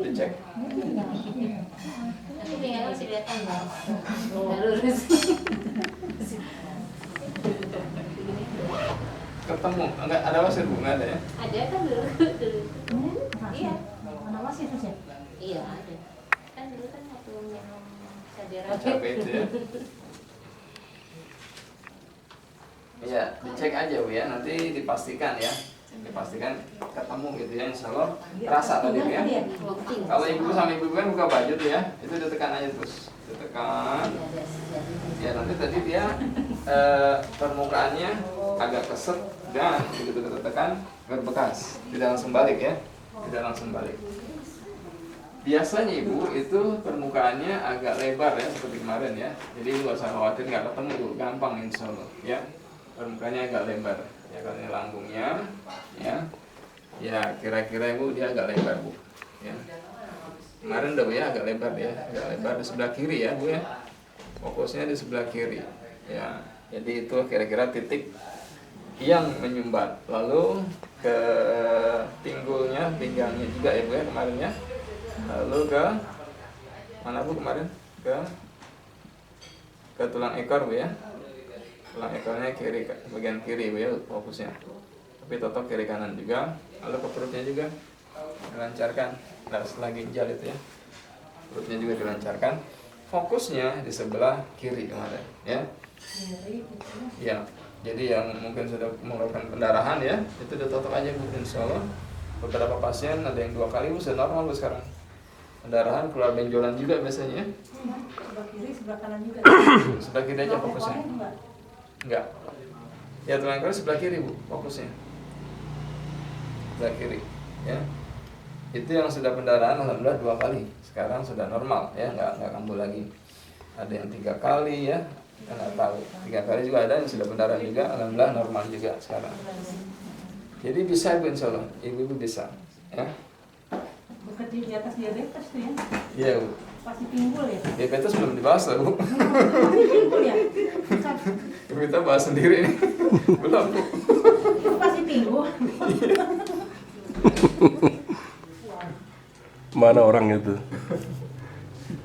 dicek. Ini masih kelihatan nggak lurus. Ketemu, enggak ada wasir Bu, enggak ada ya? Ada kan dulu. Iya. Mana masih terus ya? Iya ada. Kan dulu kan waktu minum Sadera. Capek itu ya. Iya, dicek aja Bu ya, nanti dipastikan ya. Dipastikan ketemu gitu ya, insya Allah terasa tadi Bu ya. Kalau ibu sama ibu kan buka baju tuh ya, itu ditekan aja terus, ditekan. Ya nanti tadi dia permukaannya agak keset dan begitu kita tekan berbekas, tidak langsung balik ya, tidak langsung balik. Biasanya ibu itu permukaannya agak lebar ya seperti kemarin ya, jadi nggak usah khawatir nggak ketemu Bu, gampang insya Allah ya. Permukaannya agak lebar ya, kalau ini lambungnya ya kira-kira ibu dia agak lebar Bu ya. Kemarin udah Bu ya agak lebar ya, agak lebar di sebelah kiri ya Bu ya, fokusnya di sebelah kiri ya. Jadi itu kira-kira titik yang menyumbat, lalu ke pinggangnya juga ya Bu ya kemarin ya, lalu ke mana Bu kemarin, ke tulang ekor Bu ya, tulang ekornya kiri, bagian kiri Bu ya fokusnya, tapi totok kiri kanan juga, lalu ke perutnya juga dilancarkan, nah setelah ginjal itu ya, perutnya juga dilancarkan, fokusnya di sebelah kiri kemarin ya. Ya, jadi yang mungkin sudah mengeluarkan pendarahan ya, itu ditotok aja Bu, insya Allah. Beberapa pasien ada yang 2 kali Bu, sudah normal Bu sekarang. Pendarahan keluar benjolan juga biasanya. Sebelah kiri, sebelah kanan juga. Sebelah kiri aja fokusnya. Enggak. Ya tulang ekor sebelah kiri Bu, fokusnya. Sebelah kiri, ya. Itu yang sudah pendarahan alhamdulillah 2 kali. Sekarang sudah normal ya, enggak kambuh lagi. Ada yang 3 kali ya. Kita nggak tahu, 3 kali juga ada yang sudah pendarahan juga, alhamdulillah normal juga sekarang. Jadi bisa Bu insya Allah, ibu bisa ya. Bukan di atas diabetes tuh ya? Iya Bu. Pasti pinggul ya? Diabetes belum dibahas lah Bu. Pasti pinggul ya? Kita bahas sendiri nih. Belum Bu. Itu pasti pinggul. Mana orangnya tuh?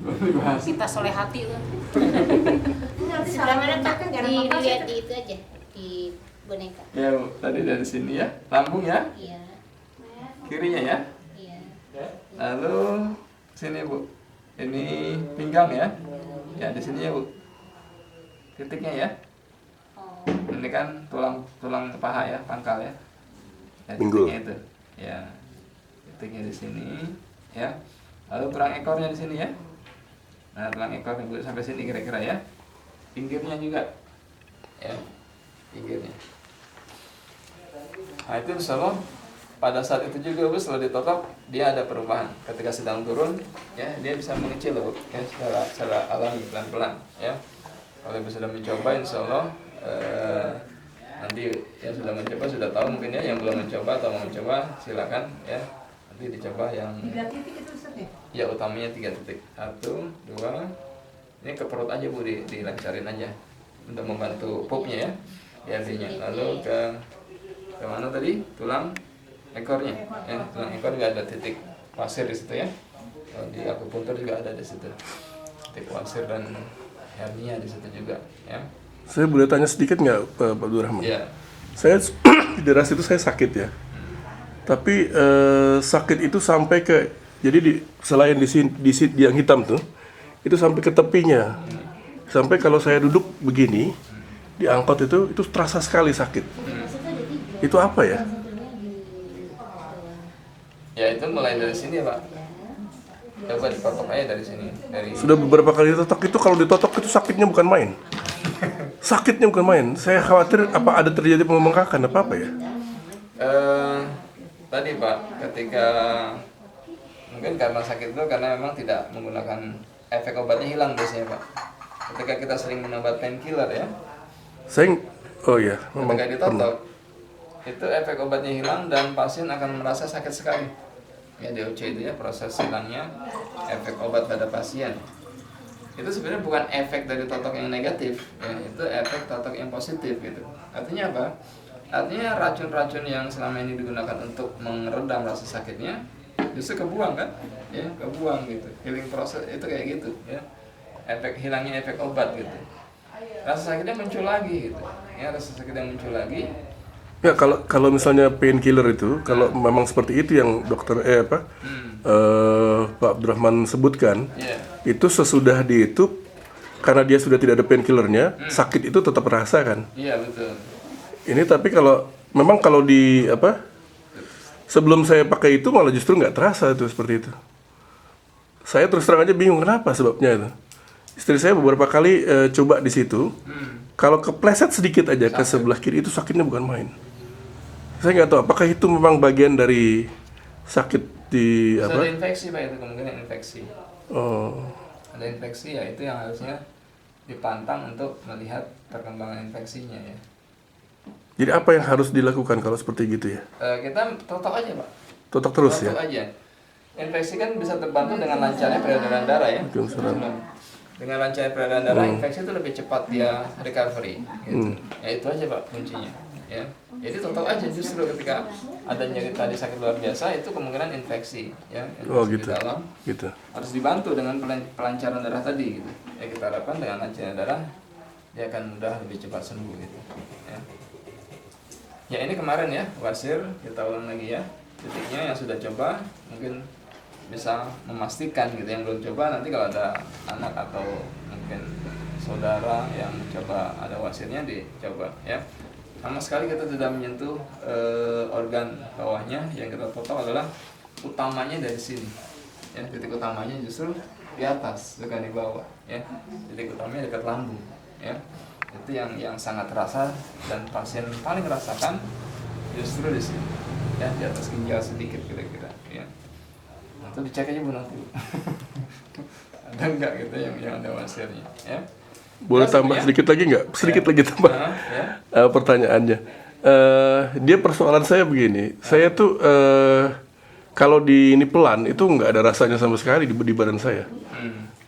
Belum dibahas. Kita soleh hati tuh. Nanti Sebelah mana Pak? kan jarang apa-apa Dilihat sih. di itu aja di boneka. Ya Bu, tadi dari sini ya, lambung ya, Iya. kirinya ya. Iya. Lalu sini Bu, ini pinggang ya. Ya di sini ya Bu, titiknya ya. Oh. Ini kan tulang paha ya, pangkal ya. Ya Pinggul. titiknya itu. Ya, titiknya di sini ya. Lalu tulang ekornya di sini ya. Nah tulang ekor Bu sampai sini kira-kira ya. Pinggirnya juga, ya, pinggirnya. Nah itu insya Allah pada saat itu juga Bu setelah ditotok dia ada perubahan. Ketika sedang turun, ya dia bisa mengecil Bu, ya, secara alami pelan-pelan, ya. Kalau Ibu sudah mencoba, insya Allah nanti yang sudah mencoba sudah tahu mungkin ya. Yang belum mencoba atau mau mencoba silakan ya. Nanti dicoba yang 3 titik itu Ustaz ya? ya utamanya 3 titik. 1, 2. Ini ke perut aja Bu, dilancarin aja untuk membantu pupnya ya, diartinya. Lalu ke mana tadi? Tulang ekornya. Ya, tulang ekor juga ada titik wasir di situ ya. Di akupuntur juga ada di situ. Titik wasir dan hernia di situ juga ya. Saya boleh tanya sedikit nggak Pak Abdul Rahman? Ya. Saya di daerah situ saya sakit ya. Tapi sakit itu sampai ke, jadi selain di yang hitam tuh, itu sampai ke tepinya. Sampai kalau saya duduk begini di angkot itu terasa sekali sakit. Itu apa ya? Ya itu mulai dari sini ya Pak. Coba ditotok aja dari sini. Sudah beberapa kali ditotok, itu kalau ditotok itu sakitnya bukan main. Sakitnya bukan main. Saya khawatir apa ada terjadi pembengkakan apa ya? Tadi Pak, ketika mungkin karena sakit itu karena memang tidak menggunakan efek obatnya hilang biasanya Pak. Ketika kita sering minum obat painkiller ya, Oh ya, memang ketika ditotok itu efek obatnya hilang dan pasien akan merasa sakit sekali. Ya DOC itu ya, proses hilangnya efek obat pada pasien. Itu sebenarnya bukan efek dari totok yang negatif, ya, itu efek totok yang positif gitu. Artinya apa? Artinya racun-racun yang selama ini digunakan untuk meredam rasa sakitnya justru kebuang kan, ya kebuang gitu. Healing proses itu kayak gitu, ya. Hilangnya efek obat gitu. Rasa sakitnya muncul lagi gitu, ya rasa sakitnya muncul lagi. Ya kalau misalnya painkiller itu, kalau memang seperti itu yang dokter Pak Abdurrahman sebutkan, itu sesudah itu karena dia sudah tidak ada painkillernya, sakit itu tetap terasa kan? Iya betul. Ini tapi kalau di sebelum saya pakai itu malah justru nggak terasa itu seperti itu. Saya terus terang aja bingung kenapa sebabnya itu. Istri saya beberapa kali coba di situ, kalau kepleset sedikit aja ke sebelah kiri itu sakitnya bukan main. Saya nggak tahu apakah itu memang bagian dari sakit di Ada infeksi Pak, itu kemungkinan infeksi. Oh. Ada infeksi ya, itu yang harusnya dipantang untuk melihat perkembangan infeksinya ya. Jadi apa yang harus dilakukan kalau seperti gitu ya? Kita totok aja Pak. Totok terus ya? Totok aja. Infeksi kan bisa terbantu dengan lancarnya peredaran darah ya. Dengan lancarnya peredaran darah, infeksi itu lebih cepat dia recovery gitu. Ya itu aja Pak kuncinya ya. Jadi totok aja, justru ketika ada nyeri tadi sakit luar biasa itu kemungkinan infeksi ya. Infeksi gitu. di dalam. Gitu. Harus dibantu dengan pelancaran darah tadi gitu. Ya kita harapkan dengan lancarnya darah dia akan mudah lebih cepat sembuh gitu ya. Ya ini kemarin ya wasir, kita ulang lagi ya titiknya yang sudah coba mungkin bisa memastikan gitu. Yang belum coba nanti kalau ada anak atau mungkin saudara yang coba ada wasirnya dicoba ya. Sama sekali kita tidak menyentuh organ bawahnya, yang kita total adalah utamanya dari sini ya. Titik utamanya justru di atas bukan di bawah ya. Titik utamanya dekat lambung ya. Itu yang sangat terasa dan pasien paling rasakan justru di sini ya, di atas ginjal sedikit kira-kira ya. Nanti dicek aja Bu nanti ada enggak gitu yang ada wasirnya ya. Boleh tambah sedikit lagi nggak? Sedikit lagi tambah pertanyaannya. Dia persoalan saya begini, saya tuh kalau ini pelan itu nggak ada rasanya sama sekali di badan saya.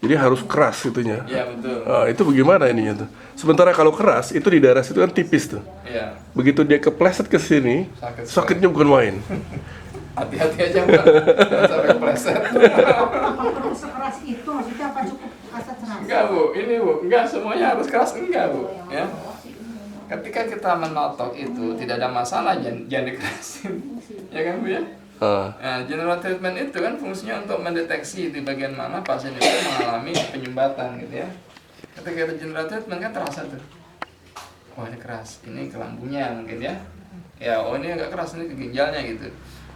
Jadi harus keras itunya. Iya betul. Itu bagaimana ininya tuh? Sementara kalau keras itu di daerah situ kan tipis tuh. Iya. Begitu dia kepleset ke sini, sakitnya bukan main. Hati-hati aja Mbak, jangan sampai kepleset. Apa perlu sekeras itu? Maksudnya apa cukup asat serasa? Enggak Bu, ini Bu, enggak semuanya harus keras, enggak Bu ya. Ketika kita menotok itu tidak ada masalah, jangan dikerasin ya kan Bu ya. Nah, general treatment itu kan fungsinya untuk mendeteksi di bagian mana pasien itu mengalami penyumbatan gitu ya. Ketika kita general treatment kan terasa tuh, wah ini keras, ini ke lambungnya mungkin ya. Ya, oh ini agak keras, ini ke ginjalnya gitu.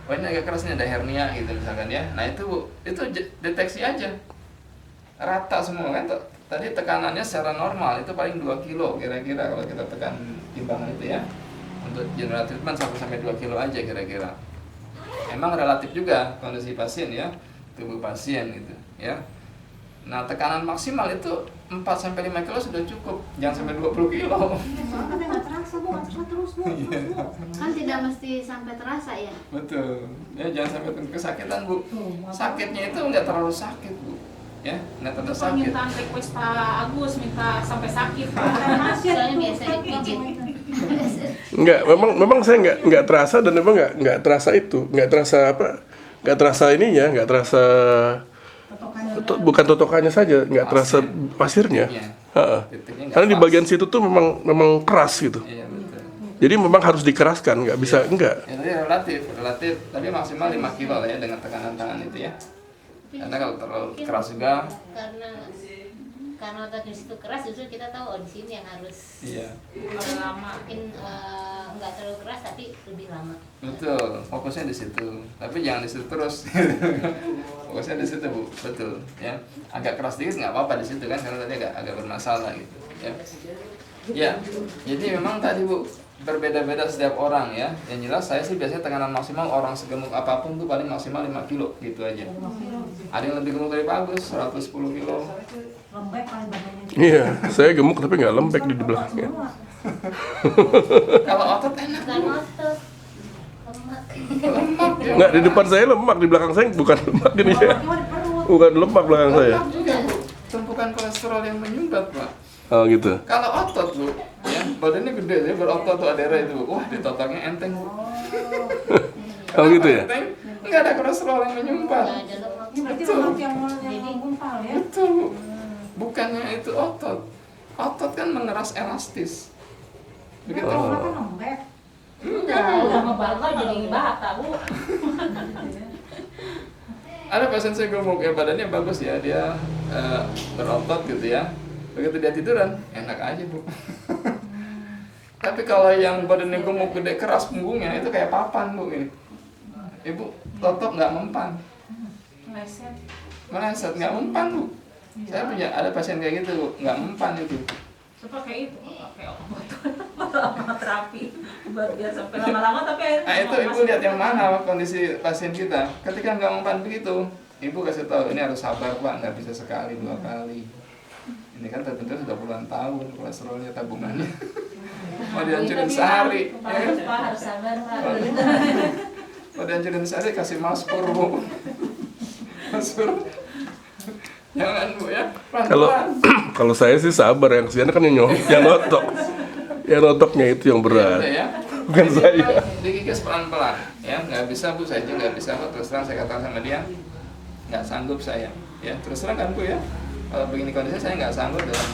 Oh ini agak keras, ini ada hernia gitu misalkan ya. Nah itu Bu, itu deteksi aja. Rata semua kan, tadi tekanannya secara normal itu paling 2 kilo kira-kira kalau kita tekan timbangan itu ya. Untuk general treatment 1-2 kilo aja kira-kira. Emang relatif juga kondisi pasien ya, tubuh pasien gitu ya. Nah tekanan maksimal itu 4-5 kilo sudah cukup, jangan sampai 20 kilo. Tapi nggak terasa Bu, nggak terasa terus Bu. Kan tidak mesti sampai terasa ya. Betul, ya jangan sampai kesakitan Bu. Sakitnya itu nggak terlalu sakit Bu, ya nggak terlalu sakit. Permintaan request Pak Agus minta sampai sakit Pak. Soalnya biasa dipijit. Enggak, memang saya nggak terasa dan memang nggak terasa itu, nggak terasa ininya, nggak terasa bukan totokannya saja, nggak terasa pasirnya. Karena di bagian situ tuh memang keras gitu. Iya betul. Jadi memang harus dikeraskan, nggak bisa enggak. Ya tadi relatif, tapi maksimal 5 kilo lah ya dengan tekanan tangan itu ya. Karena kalau terlalu keras juga. Karena otot di situ keras, justru kita tahu di sini yang harus. Iya. Lebih lama. Mungkin nggak terlalu keras tapi lebih lama. Betul, fokusnya di situ. Tapi jangan di situ terus. Fokusnya di situ Bu, betul. Ya, agak keras dikit nggak apa-apa di situ kan, karena tadi agak bermasalah gitu. Ya. Ya, jadi memang tadi Bu berbeda-beda setiap orang ya. Yang jelas saya sih biasanya tekanan maksimal orang segemuk apapun tuh paling maksimal 5 kilo gitu aja. Ada yang lebih gemuk dari Pak Agus, 110 kilo. Lembek paling badannya. Iya, saya gemuk tapi nggak lembek di belakangnya. Kalau otot enak Bukan Bu. otot, lemak. Lemak ya. Nggak, di depan saya lemak, di belakang saya bukan lemak ini ya. Cuma di perut. Bukan lemak belakang saya. Lemak juga Bu. Tumpukan kolesterol yang menyumbat Pak. Oh gitu. Kalau otot Bu, ya badannya gede ya, berotot tuh adera itu Bu. Wah ditotoknya enteng Bu. Oh gitu ya? Enteng? Nggak ada kolesterol yang menyumpal. Nggak ada lemak. Ini berarti Betul. lemak yang menggumpal ya. Betul, Bu. Bukannya itu otot. Otot kan mengeras elastis. Begitu. Kalau makan lembek. Enggak. Lama banget jadi bata, Bu. Ada pasien saya gemuk ya, badannya bagus ya, dia berotot gitu ya. Begitu dia tiduran, enak aja, Bu. Tapi kalau yang badannya gemuk gede keras punggungnya itu kayak papan, Bu, ini. Ibu totok nggak mempan, Meleset. meleset nggak mempan, Bu. Saya punya ada pasien kayak gitu, Bu, nggak mempan itu. Coba kayak itu, pakai obat terapi buat biar sampai lama-lama tapi akhirnya Nah itu ibu lihat yang mana kondisi pasien kita. Ketika nggak mempan begitu, ibu kasih tahu ini harus sabar Pak, nggak bisa sekali 2 kali. Ini kan terbentuk sudah puluhan tahun kolesterolnya, tabungannya. Mau dihancurin sehari, ya kan? Pak harus sabar Pak. Mau dihancurin sehari kasih masker, Bu. Masker. Jangan, Bu, ya. Kalau Pelan-pelan. kalau saya sih sabar, yang kesian kan yang notok. Yang notoknya itu yang berat. Gitu ya. Bukan Jadi, saya. Pak, dikikis pelan-pelan, ya. Nggak bisa, Bu, saya juga nggak bisa. Terus terang saya katakan sama dia, nggak sanggup saya. Ya, terus terang kan, Bu, ya. Kalau begini kondisi saya nggak sanggup dalam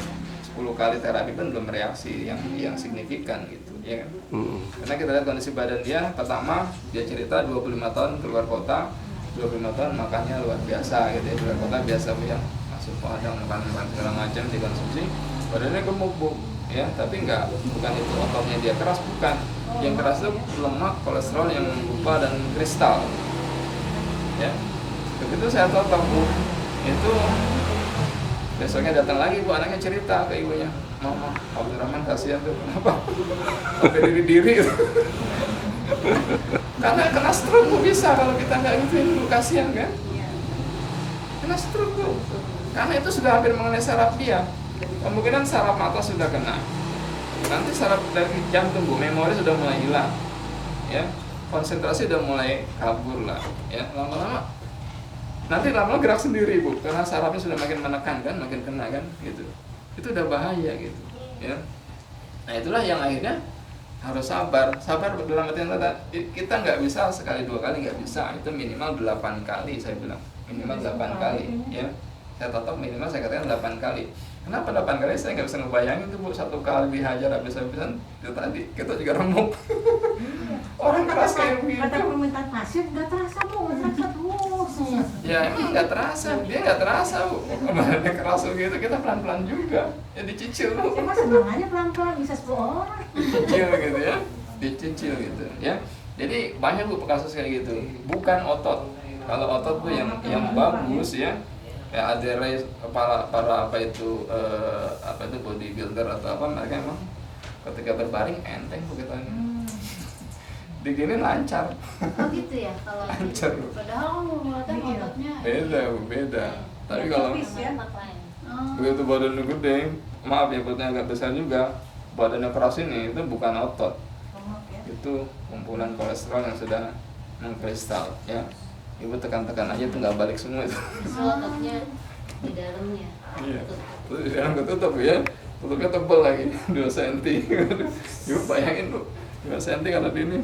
10 kali terapi pun belum reaksi yang signifikan gitu, ya kan. Karena kita lihat kondisi badan dia, pertama dia cerita 25 tahun keluar kota, 25 tahun makannya luar biasa gitu ya, keluar kota biasa Bu ya, masuk padang makan segala macam dikonsumsi, badannya gemuk Bu ya, tapi bukan itu ototnya dia keras, bukan. Yang keras itu lemak, kolesterol yang menggumpal dan kristal. Ya. Begitu saya totok Bu, itu besoknya datang lagi Bu, anaknya cerita ke ibunya, Mama, Abdurrahman kasihan tuh, kenapa? Sampai diri-diri. Karena kena stroke Bu bisa kalau kita nggak gituin Bu, kasihan kan? Kena stroke Bu. Karena itu sudah hampir mengenai saraf dia. Kemungkinan saraf mata sudah kena. Nanti saraf dari jantung Bu, memori sudah mulai hilang. Ya, konsentrasi sudah mulai kabur lah. Ya, lama-lama nanti lama-lama gerak sendiri Bu, karena sarafnya sudah makin menekan kan, makin kena kan, gitu. Itu udah bahaya gitu, ya. Nah itulah yang akhirnya harus sabar dalam artian kita nggak bisa sekali 2 kali, nggak bisa, itu minimal 8 kali saya bilang, minimal 8 kali, ya. Saya totok minimal saya katakan 8 kali. Kenapa 8 kali? Saya nggak bisa ngebayangin tuh Bu, 1 kali dihajar habis-habisan itu tadi kita juga remuk. Orang keras kayak begitu. Kata permintaan pasien nggak terasa Bu, nggak terasa terus. Ya emang nggak terasa, dia nggak terasa Bu. Badannya keras begitu, kita pelan-pelan juga. Ya dicicil Bu. Saya mah senang aja pelan-pelan bisa 10 orang. Dicicil gitu ya, dicicil gitu ya. Jadi banyak Bu kasus kayak gitu. Bukan otot. Kalau otot tuh yang bagus ya. Ya ada para apa itu bodybuilder atau apa, mereka emang ketika berbaring enteng Bu kita ini. Digini lancar. Oh gitu ya kalau Lancar. padahal ngeliatnya ototnya Beda Bu, beda. Tapi kalau Tipis ya. lemak lain. Oh. begitu badannya gede, maaf ya perutnya agak besar juga, badannya keras ini itu bukan otot, Lemak ya. itu kumpulan kolesterol yang sudah mengkristal ya. Ibu tekan-tekan aja tuh nggak balik semua itu. Justru ototnya di dalamnya. Iya. Terus di dalam ketutup ya, tutupnya tebal lagi 2 cm. Ibu bayangin Bu, 2 cm kalau di ini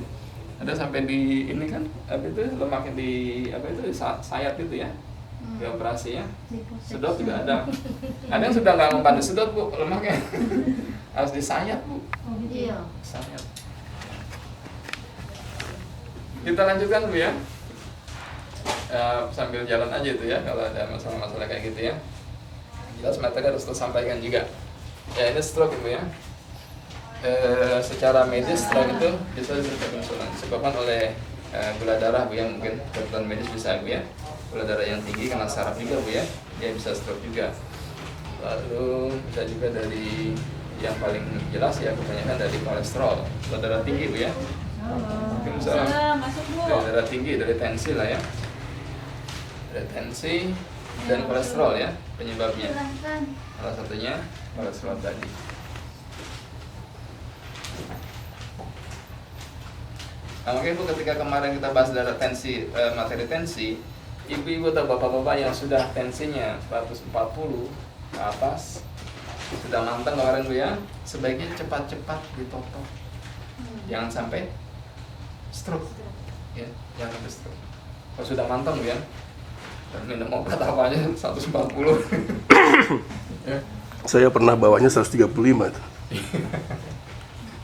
ada sampai di ini kan, apa itu lemaknya di apa itu sayap itu ya, di operasi ya. Sedot juga ada. Ada yang sudah nggak mempan disedot Bu, lemaknya harus disayat Bu. Iya. Sayat. Kita lanjutkan Bu ya. Sambil jalan aja itu ya, kalau ada masalah-masalah kayak gitu ya. Jelas materi harus tersampaikan juga. Ya ini stroke Ibu ya. Secara medis stroke itu bisa disebabkan oleh gula darah Bu ya, mungkin kebutuhan medis bisa Bu ya. Gula darah yang tinggi kena saraf juga Bu ya, dia bisa stroke juga. Lalu bisa juga dari yang paling jelas ya, kebanyakan dari kolesterol, gula darah tinggi Bu ya. Mungkin bisa masuk Bu. dari darah tinggi, dari tensi lah ya. Dari tensi dan kolesterol ya penyebabnya. Silahkan. Salah satunya kolesterol tadi. Nah mungkin Bu ketika kemarin kita bahas darah tensi, materi tensi, ibu-ibu atau bapak-bapak yang sudah tensinya 140 ke atas, sudah mantap kemarin Bu ya, sebaiknya cepat-cepat ditotok. Jangan sampai stroke, ya, jangan sampai stroke. Kalau sudah manteng Bu ya, dan minum obat apa aja 140. Ya. Saya pernah bawanya 135 tuh.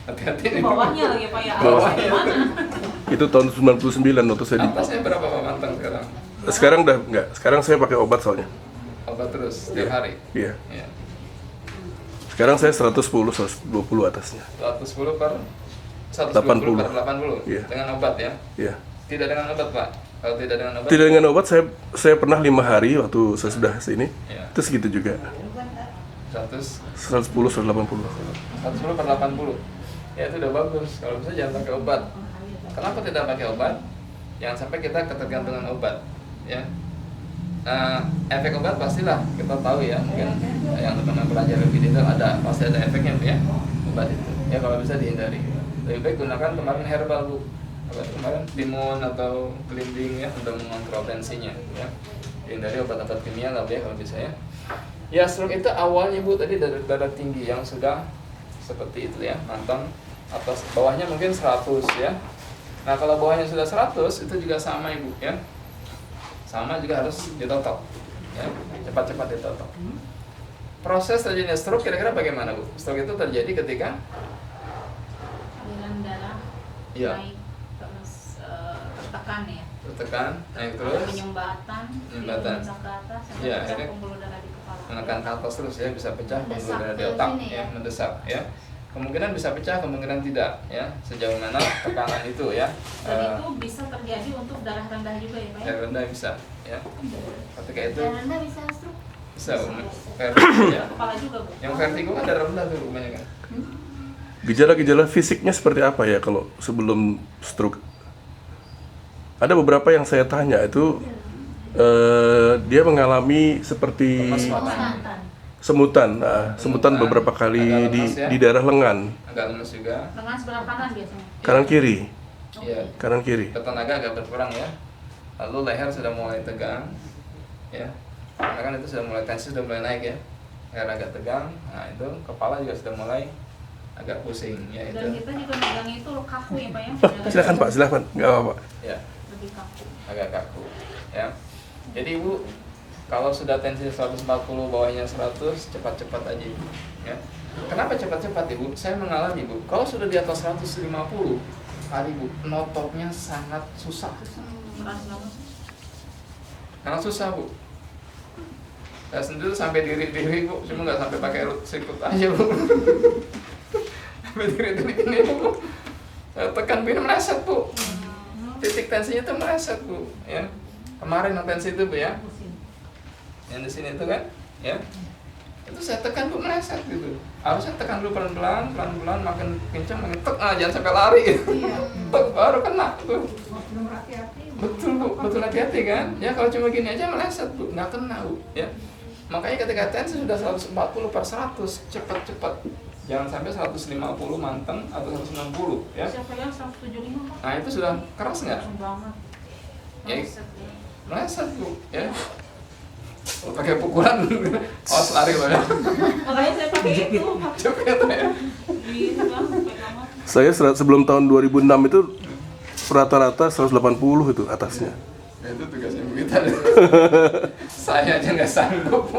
Hati-hati Itu nih. bawahnya lagi Pak ya. Bawahnya. Gimana? Itu tahun 99 waktu saya di... Atasnya berapa Pak manteng sekarang? Sekarang udah enggak. Sekarang saya pakai obat soalnya. Obat terus setiap hari. Iya. Ya. Sekarang saya 110 120 atasnya. 110 per 120 80. per 80 Iya. dengan obat ya. Iya. Tidak dengan obat Pak. Kalau tidak dengan obat. Tidak dengan obat saya pernah 5 hari waktu saya sudah sini. Iya. Terus gitu juga. 110 110 180. per 80. Ya itu udah bagus. Kalau bisa jangan pakai obat. Kenapa tidak pakai obat? Jangan sampai kita ketergantungan obat, ya. Efek obat pastilah kita tahu ya. Mungkin yang teman-teman belajar lebih detail pasti ada efeknya Bu ya. Obat itu. Ya kalau bisa dihindari. Lebih baik gunakan kemarin herbal Bu. Obat kemarin timun atau gelinding ya untuk mengontrol tensinya ya. Hindari obat-obat kimia lah Bu ya kalau bisa ya. Ya stroke itu awalnya Bu tadi dari darah tinggi yang sudah seperti itu ya, mantang atas bawahnya mungkin 100 ya. Nah kalau bawahnya sudah 100 itu juga sama Ibu ya. Sama juga harus ditotok ya, cepat-cepat ditotok. Proses terjadinya stroke kira-kira bagaimana Bu? Stroke itu terjadi ketika aliran darah Iya. naik terus tertekan ya. tertekan, naik terus, Penyumbatan, Penyumbatan. ke atas sampai Iya, pecah ini pembuluh darah di kepala. menekan ke atas terus ya, bisa pecah pembuluh Mendesak darah di ke otak sini ya, ya. mendesak ya. Kemungkinan bisa pecah, kemungkinan tidak ya, sejauh mana tekanan itu ya. Dan itu bisa terjadi untuk darah rendah juga ya Pak ya? Darah rendah bisa ya. Ketika itu Dan Anda bisa stroke. bisa vertigo ya. Kepala juga Bu. Yang vertigo kan darah rendah tuh kebanyakan. Gejala-gejala fisiknya seperti apa ya kalau sebelum stroke? Ada beberapa yang saya tanya itu dia mengalami seperti Lemas mata. Pemusatan. semutan, semutan beberapa kali Agak lemas ya. di daerah lengan, Agak lemes juga. Lengan sebelah kanan biasanya. kanan kiri, Iya. kanan kiri. Tenaga agak berkurang ya. Lalu leher sudah mulai tegang ya. Karena kan itu sudah mulai tensi, sudah mulai naik ya. Leher agak tegang. Nah, itu kepala juga sudah mulai agak pusing ya Dan itu. kita juga megang itu kaku ya Pak ya? Silakan Pak, silakan, nggak apa-apa. Ya, Lebih kaku. agak kaku ya. Jadi Ibu kalau sudah tensi 140 bawahnya 100 cepat-cepat aja Ibu ya. Kenapa cepat-cepat Ibu? Saya mengalami Ibu, kalau sudah di atas 150 kali Ibu, notoknya sangat susah. Keras banget. Sangat susah Bu. Saya sendiri sampai diri-diri Bu, cuma nggak sampai pakai sikut aja Bu. Sampai diri-diri ini Bu. Saya tekan ini meleset Bu. Titik tensinya itu meleset Bu ya. Kemarin yang tensi itu Bu ya. Yang di sini itu kan ya. Itu saya tekan Bu meleset gitu. Harusnya tekan dulu pelan-pelan, pelan-pelan makin kencang makin tek, jangan sampai lari. Tek baru kena tuh. Belum hati-hati. Betul Bu, betul hati-hati kan. Ya kalau cuma gini aja meleset Bu, nggak kena Bu ya. Makanya ketika tensi sudah 140 per 100 cepat-cepat. Jangan sampai 150 manteng atau 160 ya. Siapa yang 175 Pak? Nah itu sudah keras nggak? Langsung banget. Ya, Meleset, ya. meleset Bu ya. Kalau pakai pukulan, awas lari loh ya. Makanya saya pakai itu Pak. Cepet ya. Gitu kan, pegangan. Saya sebelum tahun 2006 itu rata-rata 180 itu atasnya. Ya, itu tugasnya Bu kita. Saya aja nggak sanggup.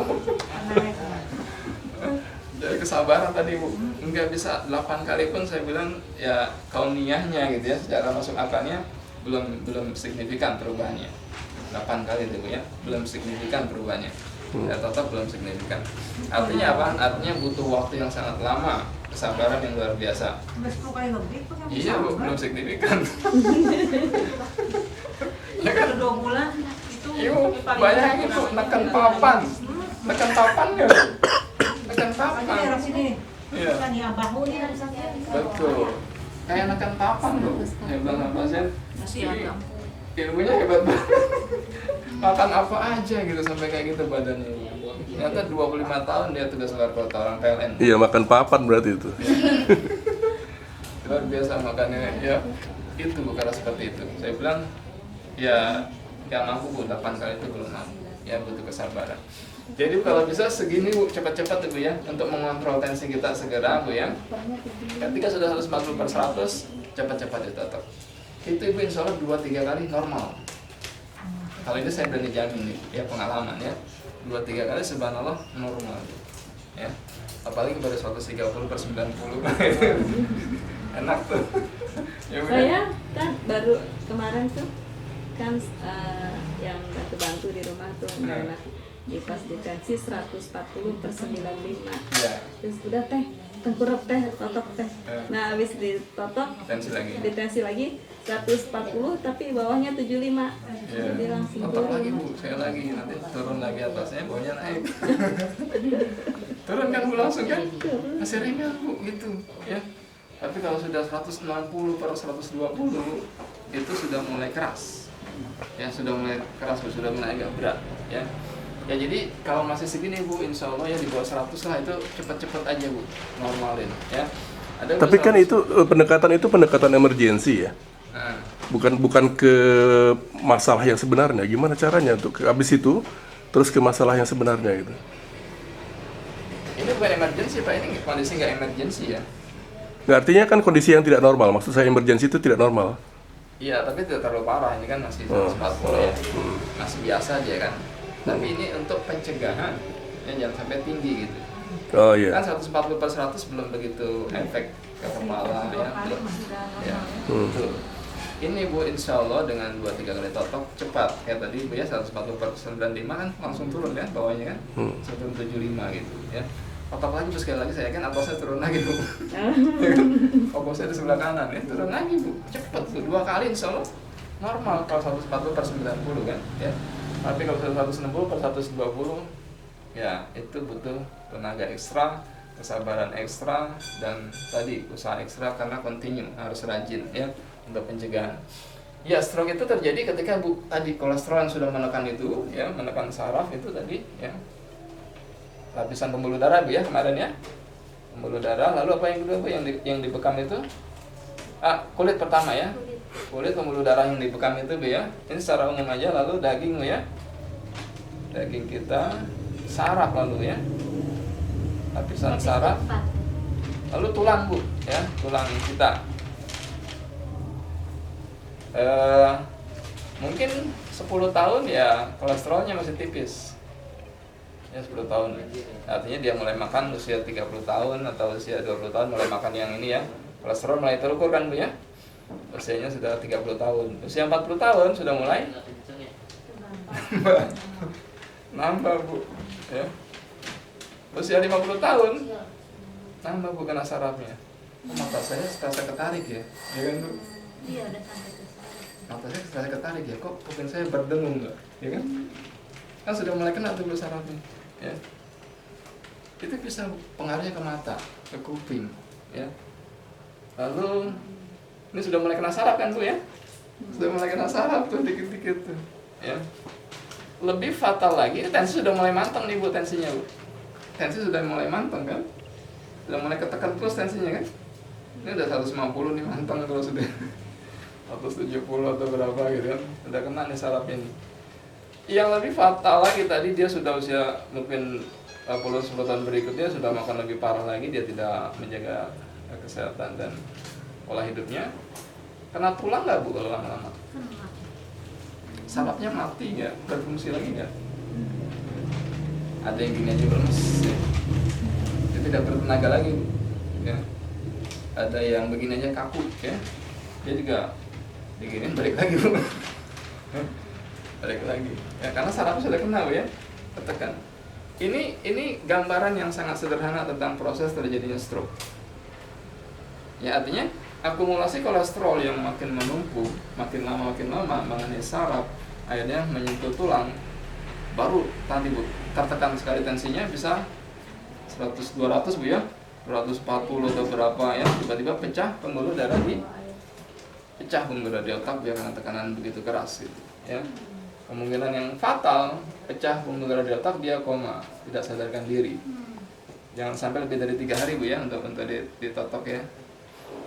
Jadi kesabaran tadi Bu, nggak bisa 8 kali pun saya bilang ya kauniyahnya gitu ya, secara masuk akalnya belum signifikan perubahannya. 8 kali itu Bu ya, belum signifikan perubahannya. Ya tetap belum signifikan. Artinya apa? Artinya butuh waktu yang sangat lama, kesabaran yang luar biasa. Udah 10 kali lebih kok yang Iya Bu, bisa. belum signifikan. Ya kan? Udah 2 bulan itu Iya, paling bayangin Bu, neken papan. Neken papan nggak? Neken Lagi papan. daerah sini. Iya. Kan ya bahu ini harus hati-hati. Betul. Kayak neken papan loh. Saya bilang sama pasien, masih "Ini agak ilmunya hebat banget. Makan apa aja gitu sampai kayak gitu badannya. Ternyata 25 tahun dia tugas luar kota, orang PLN. Iya, makan papan berarti itu. Luar biasa makannya ya. Itu bukan seperti itu. Saya bilang ya yang mampu Bu, 8 kali itu belum mampu. Ya butuh kesabaran. Jadi kalau bisa segini Bu, cepat-cepat Bu ya, untuk mengontrol tensi kita segera Bu ya. Ketika sudah 140 per 100, cepat-cepat ditotok. Itu Ibu insya Allah 2-3 kali normal. Kalau ini saya berani jamin nih, ya pengalaman ya. 2-3 kali subhanallah normal. Ya. Apalagi baru 130/90. Enak tuh. Ya udah. Saya kan baru kemarin tuh kan yang bantu di rumah tuh nggak enak di pas ditensi 140/95. Ya. Terus udah teh tengkurap teh totok teh. Nah habis ditotok ditensi lagi 140 tapi bawahnya 75. Ya. Jadi langsung Totok lagi turun. Bu, saya lagi nanti turun lagi atasnya, bawahnya naik. Turun kan Bu langsung kan? Masih ringan Bu gitu ya. Tapi kalau sudah 160/120 itu sudah mulai keras. Ya sudah mulai keras Bu, sudah mulai agak berat ya. Ya jadi kalau masih segini Bu, insya Allah ya di bawah 100 lah, itu cepet-cepet aja Bu, normalin ya. Ada Tapi kan itu pendekatan emergensi ya. Nah, Bukan ke masalah yang sebenarnya. Gimana caranya untuk habis itu terus ke masalah yang sebenarnya gitu. ini bukan emergency Pak, ini kondisi nggak emergency ya. Nggak, artinya kan kondisi yang tidak normal. Maksud saya emergensi itu tidak normal. Iya, tapi tidak terlalu parah, ini kan masih 140 ya. Masih biasa aja kan. Tapi ini untuk pencegahan, ya jangan sampai tinggi gitu. Oh iya. Kan 140/100 belum begitu efek ke kepala ya, belum. Ya, betul. Ini Bu, insya Allah dengan 2-3 kali totok cepat. Kayak tadi Bu ya 140/95 kan langsung turun ya bawahnya kan. 175 gitu ya. Totok lagi Bu, sekali lagi saya yakin atasnya turun lagi Bu. Fokusnya di sebelah kanan ya, turun lagi Bu. Cepet tuh 2 kali insya Allah normal kalau 140/90 kan ya. Tapi kalau 160/120 ya itu butuh tenaga ekstra, kesabaran ekstra, dan tadi usaha ekstra karena continue, harus rajin ya untuk pencegahan. Ya, stroke itu terjadi ketika Bu tadi kolesterol yang sudah menekan itu ya, menekan saraf itu tadi ya. Lapisan pembuluh darah Bu ya kemarin ya. Pembuluh darah, lalu apa yang kedua Bu yang dibekam itu? Kulit pertama ya. Kulit, pembuluh darah yang dibekam itu Bu ya. Ini secara umum aja, lalu daging Bu ya. Daging kita, saraf lalu ya. Lapisan saraf. Lalu tulang Bu ya, tulang kita. Mungkin 10 tahun ya kolesterolnya masih tipis. Ya 10 tahun. Artinya dia mulai makan usia 30 tahun atau usia 20 tahun mulai makan yang ini ya. Kolesterol mulai terukur kan Bu ya. Usianya sudah 30 tahun. Usia 40 tahun sudah mulai nambah Bu ya. Usia 50 tahun nambah Bu kena sarafnya. Mata saya terasa ketarik ya. Ya kan Bu? Iya, udah sampai ke sana. Mata saya terasa ketarik ya. Kok kuping saya berdengung enggak? Ya kan? Kan sudah mulai kena tuh Bu sarafnya. Ya. Itu bisa pengaruhnya ke mata, ke kuping, ya. Lalu ini sudah mulai kena saraf kan Bu ya? Sudah mulai kena saraf tuh dikit-dikit tuh, ya. Lebih fatal lagi, tensi sudah mulai manteng nih Bu tensinya Bu. Tensi sudah mulai manteng kan? Sudah mulai ketekan terus tensinya kan? Ini udah 150 nih manteng terus sudah. 170 atau berapa gitu kan? Udah kena nih sarafnya nih. Yang lebih fatal lagi tadi dia sudah usia mungkin 10 tahun berikutnya sudah makan lebih parah lagi, dia tidak menjaga kesehatan dan pola hidupnya. Kena tulang nggak Bu kalau lama-lama? Sarafnya mati nggak? Berfungsi lagi nggak? Ada yang gini aja lemes, ya. Dia tidak bertenaga lagi Bu. Ya. Ada yang begini aja kaku ya. Dia juga diginin balik lagi Bu. Balik lagi ya, karena saraf sudah kena Bu ya, ketekan. Ini gambaran yang sangat sederhana tentang proses terjadinya stroke. Ya artinya akumulasi kolesterol yang makin menumpuk, makin lama mengenai saraf, akhirnya menyentuh tulang, baru tadi Bu tertekan sekali tensinya bisa 100-200 Bu ya, 240 atau berapa ya, tiba-tiba pecah pembuluh darah di otak biar karena tekanan begitu keras gitu ya. Kemungkinan yang fatal, pecah pembuluh darah di otak, dia koma, tidak sadarkan diri. Jangan sampai lebih dari 3 hari Bu ya untuk ditotok ya.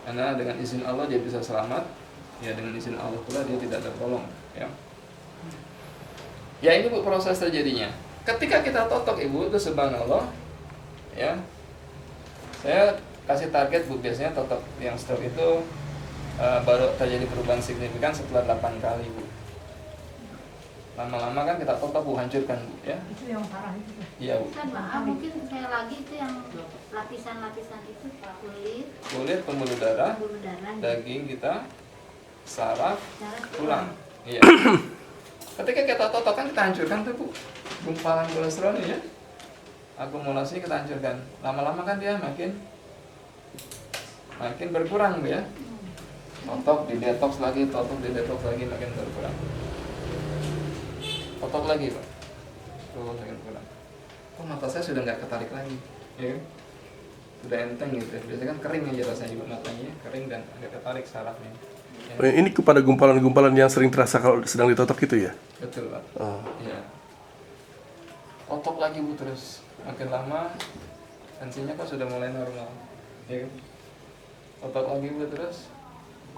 Karena dengan izin Allah dia bisa selamat, ya dengan izin Allah pula dia tidak tertolong ya. Ya ini Bu proses terjadinya. Ketika kita totok Ibu itu subhanallah ya. Saya kasih target Bu, biasanya totok yang stroke itu baru terjadi perubahan signifikan setelah 8 kali Bu. Lama-lama kan kita totok Bu, hancurkan Bu ya. Itu yang parah itu. Iya Bu. Kan maaf mungkin saya lagi itu yang lapisan-lapisan itu Kulit, pembuluh darah, pembuluh darah, daging kita, saraf, darah tulang. Iya. Ketika kita totok kan kita hancurkan tuh Bu. Gumpalan kolesterol ya. Akumulasi kita hancurkan. Lama-lama kan dia makin berkurang Bu ya. Totok di detox lagi, makin berkurang. Totok lagi Pak. Tuh makin berkurang. Oh mata saya sudah nggak ketarik lagi, ya kan? Sudah enteng gitu. Biasanya kan kering aja rasanya juga matanya, kering dan agak ketarik sarafnya. Ya. Ini kepada gumpalan-gumpalan yang sering terasa kalau sedang ditotok itu ya? Betul Pak. Oh. Iya. Totok lagi Bu terus. Makin lama tensinya kok sudah mulai normal, ya kan? Totok lagi Bu terus.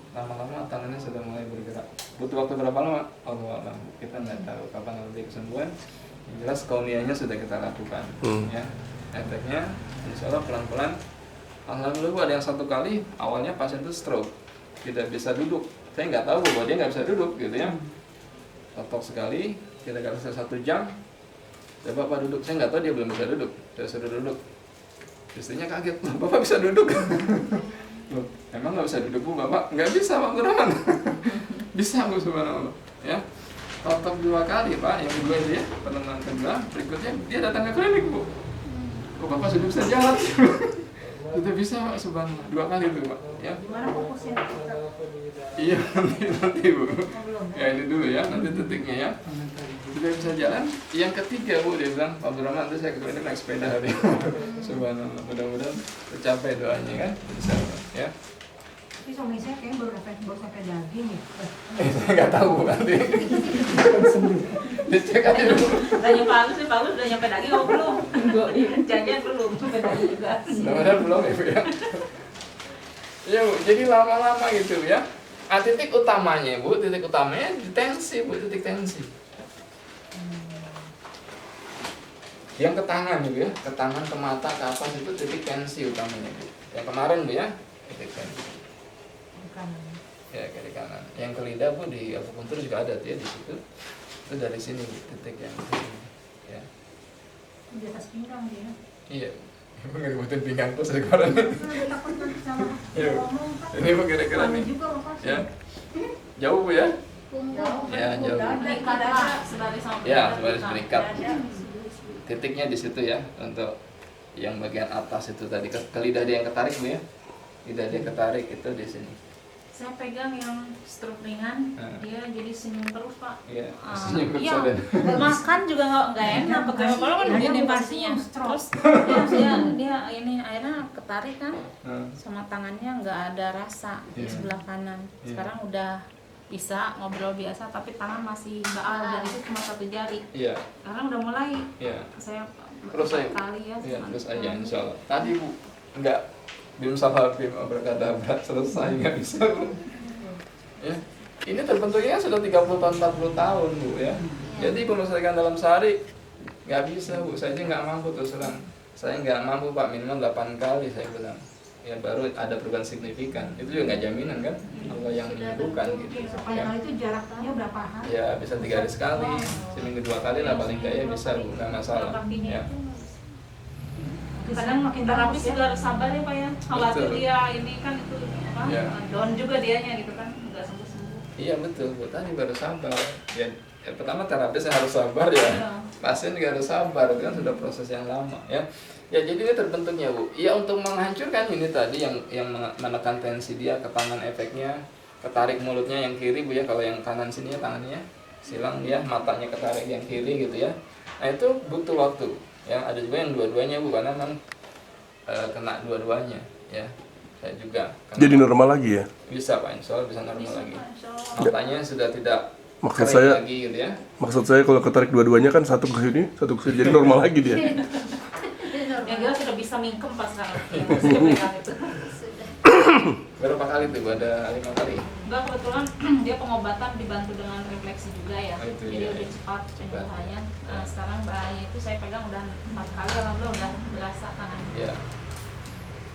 Lama-lama tangannya sudah mulai bergerak. Butuh waktu berapa lama? Allah alam. Kita nggak tahu kapan nanti kesembuhan. Yang jelas kaunianya sudah kita lakukan. Ya, efeknya, insya Allah pelan-pelan. Alhamdulillah Bu, ada yang satu kali awalnya pasien itu stroke, tidak bisa duduk. Saya nggak tahu bahwa dia nggak bisa duduk, gitu ya. Totok sekali, kita kasih 1 jam. Coba Pak duduk, saya nggak tahu dia belum bisa duduk. Saya suruh duduk. Istrinya kaget, Bapak bisa duduk? Loh, emang nggak bisa duduk Bu Bapak? Nggak bisa Pak Abdurrahman. Bisa Bu subhanallah. Ya, totok 2 kali Pak. Yang kedua itu ya, pertemuan kedua. Berikutnya dia datang ke klinik Bu. Oh Bapak sudah bisa jalan. Sudah bisa Pak subhanallah. 2 kali itu Pak. Ya. Gimana fokusnya? Iya nanti Bu. Ya ini dulu ya, nanti titiknya ya. Sudah bisa jalan. Yang ketiga Bu, dia bilang, Pak Abdurrahman, nanti saya ke klinik naik sepeda hari. Subhanallah, mudah-mudahan tercapai doanya kan. Bisa ya. Tapi suami saya kayaknya baru sampai daging ya. Saya nggak tahu Bu nanti. Dicek aja dulu. Udah nyampe halus nih, bagus udah nyampe daging apa belum? Jangan belum, sampai daging juga. Mudah-mudahan belum ya Bu ya. Ya Bu, jadi lama-lama gitu ya. Titik utamanya Bu, titik utamanya di tensi Bu, titik tensi. Yang ke tangan gitu ya, ke tangan, ke mata, ke atas itu titik tensi utamanya Bu. Yang kemarin Bu ya, titik tensi. Ya, kiri kanan. Yang ke lidah Bu di akupuntur juga ada tuh ya di situ. Itu dari sini Bu, titik yang sini. Ya. Di atas pinggang dia. Iya. Emang ngeributin pinggang tuh sekarang. Takut nanti sama Iya. ngomong. Ini Bu kira-kira nih. Juga Bapak. Ya. Jauh Bu ya? punggung. Ya, jauh. Dada sebaris sama Ya, sebaris berikat. Titiknya di situ ya, untuk yang bagian atas itu tadi ke lidah dia yang ketarik Bu ya. Lidah dia ketarik itu di sini. Saya pegang yang stroke ringan, dia jadi senyum terus Pak. Iya, senyum terus Iya, ada. makan juga nggak enak. Kalau kan begini pastinya. Terus dia ini akhirnya ketarik kan, sama tangannya nggak ada rasa di Iya. sebelah kanan. Iya. Sekarang udah bisa ngobrol biasa, tapi tangan masih baal dan itu cuma 1 jari. Iya, Sekarang udah mulai. iya. Saya Terus aja. kali ya. Iya, cuma- terus aja insyaallah. Tadi Bu, enggak bim salah bim berkata selesai nggak bisa Bu. Ya. Ini terbentuknya sudah 30 tahun 40 tahun Bu ya. Jadi kalau misalkan dalam sehari nggak bisa Bu, saya aja nggak mampu terus terang. Saya nggak mampu Pak, minimal 8 kali saya bilang. Ya baru ada perubahan signifikan. Itu juga nggak jaminan kan, Allah yang menentukan gitu. Sekali kali itu jaraknya berapa hari? Ya bisa 3 hari sekali, seminggu 2 kali lah paling nggak ya bisa Bu, nggak masalah. Ya. Kadang makin terapis juga harus sabar ya Pak ya. Khawatir Betul. dia ini kan itu apa? Ya. Down juga dianya gitu kan, nggak sembuh-sembuh. Iya betul Bu, tadi baru sabar. Ya, pertama terapis harus sabar ya. Iya. Pasien juga harus sabar, itu kan sudah proses yang lama ya. Ya jadi ini terbentuknya Bu. Ya untuk menghancurkan ini tadi yang menekan tensi dia ke tangan efeknya, ketarik mulutnya yang kiri Bu ya, kalau yang kanan sini ya tangannya silang ya, matanya ketarik yang kiri gitu ya. Nah itu butuh waktu. Ya ada juga yang dua-duanya Bu, karena memang kena dua-duanya ya. Saya juga kena. Jadi normal lagi ya? Bisa Pak, insya Allah bisa normal lagi. Insya Allah. Matanya sudah tidak Maksud kering saya- lagi gitu ya. Maksud saya kalau ketarik dua-duanya kan satu ke sini, satu ke sini, jadi normal lagi dia. Yang jelas sudah bisa mingkem pas sekarang. Sudah pegang itu. Berapa kali tuh Bu? Ada 5 kali? Enggak, kebetulan dia pengobatan dibantu dengan refleksi juga ya. Oh, itu Jadi ya. udah cepat penyembuhannya. Nah, sekarang bahaya itu saya pegang udah 4 kali, alhamdulillah udah berasa tangannya. Ya.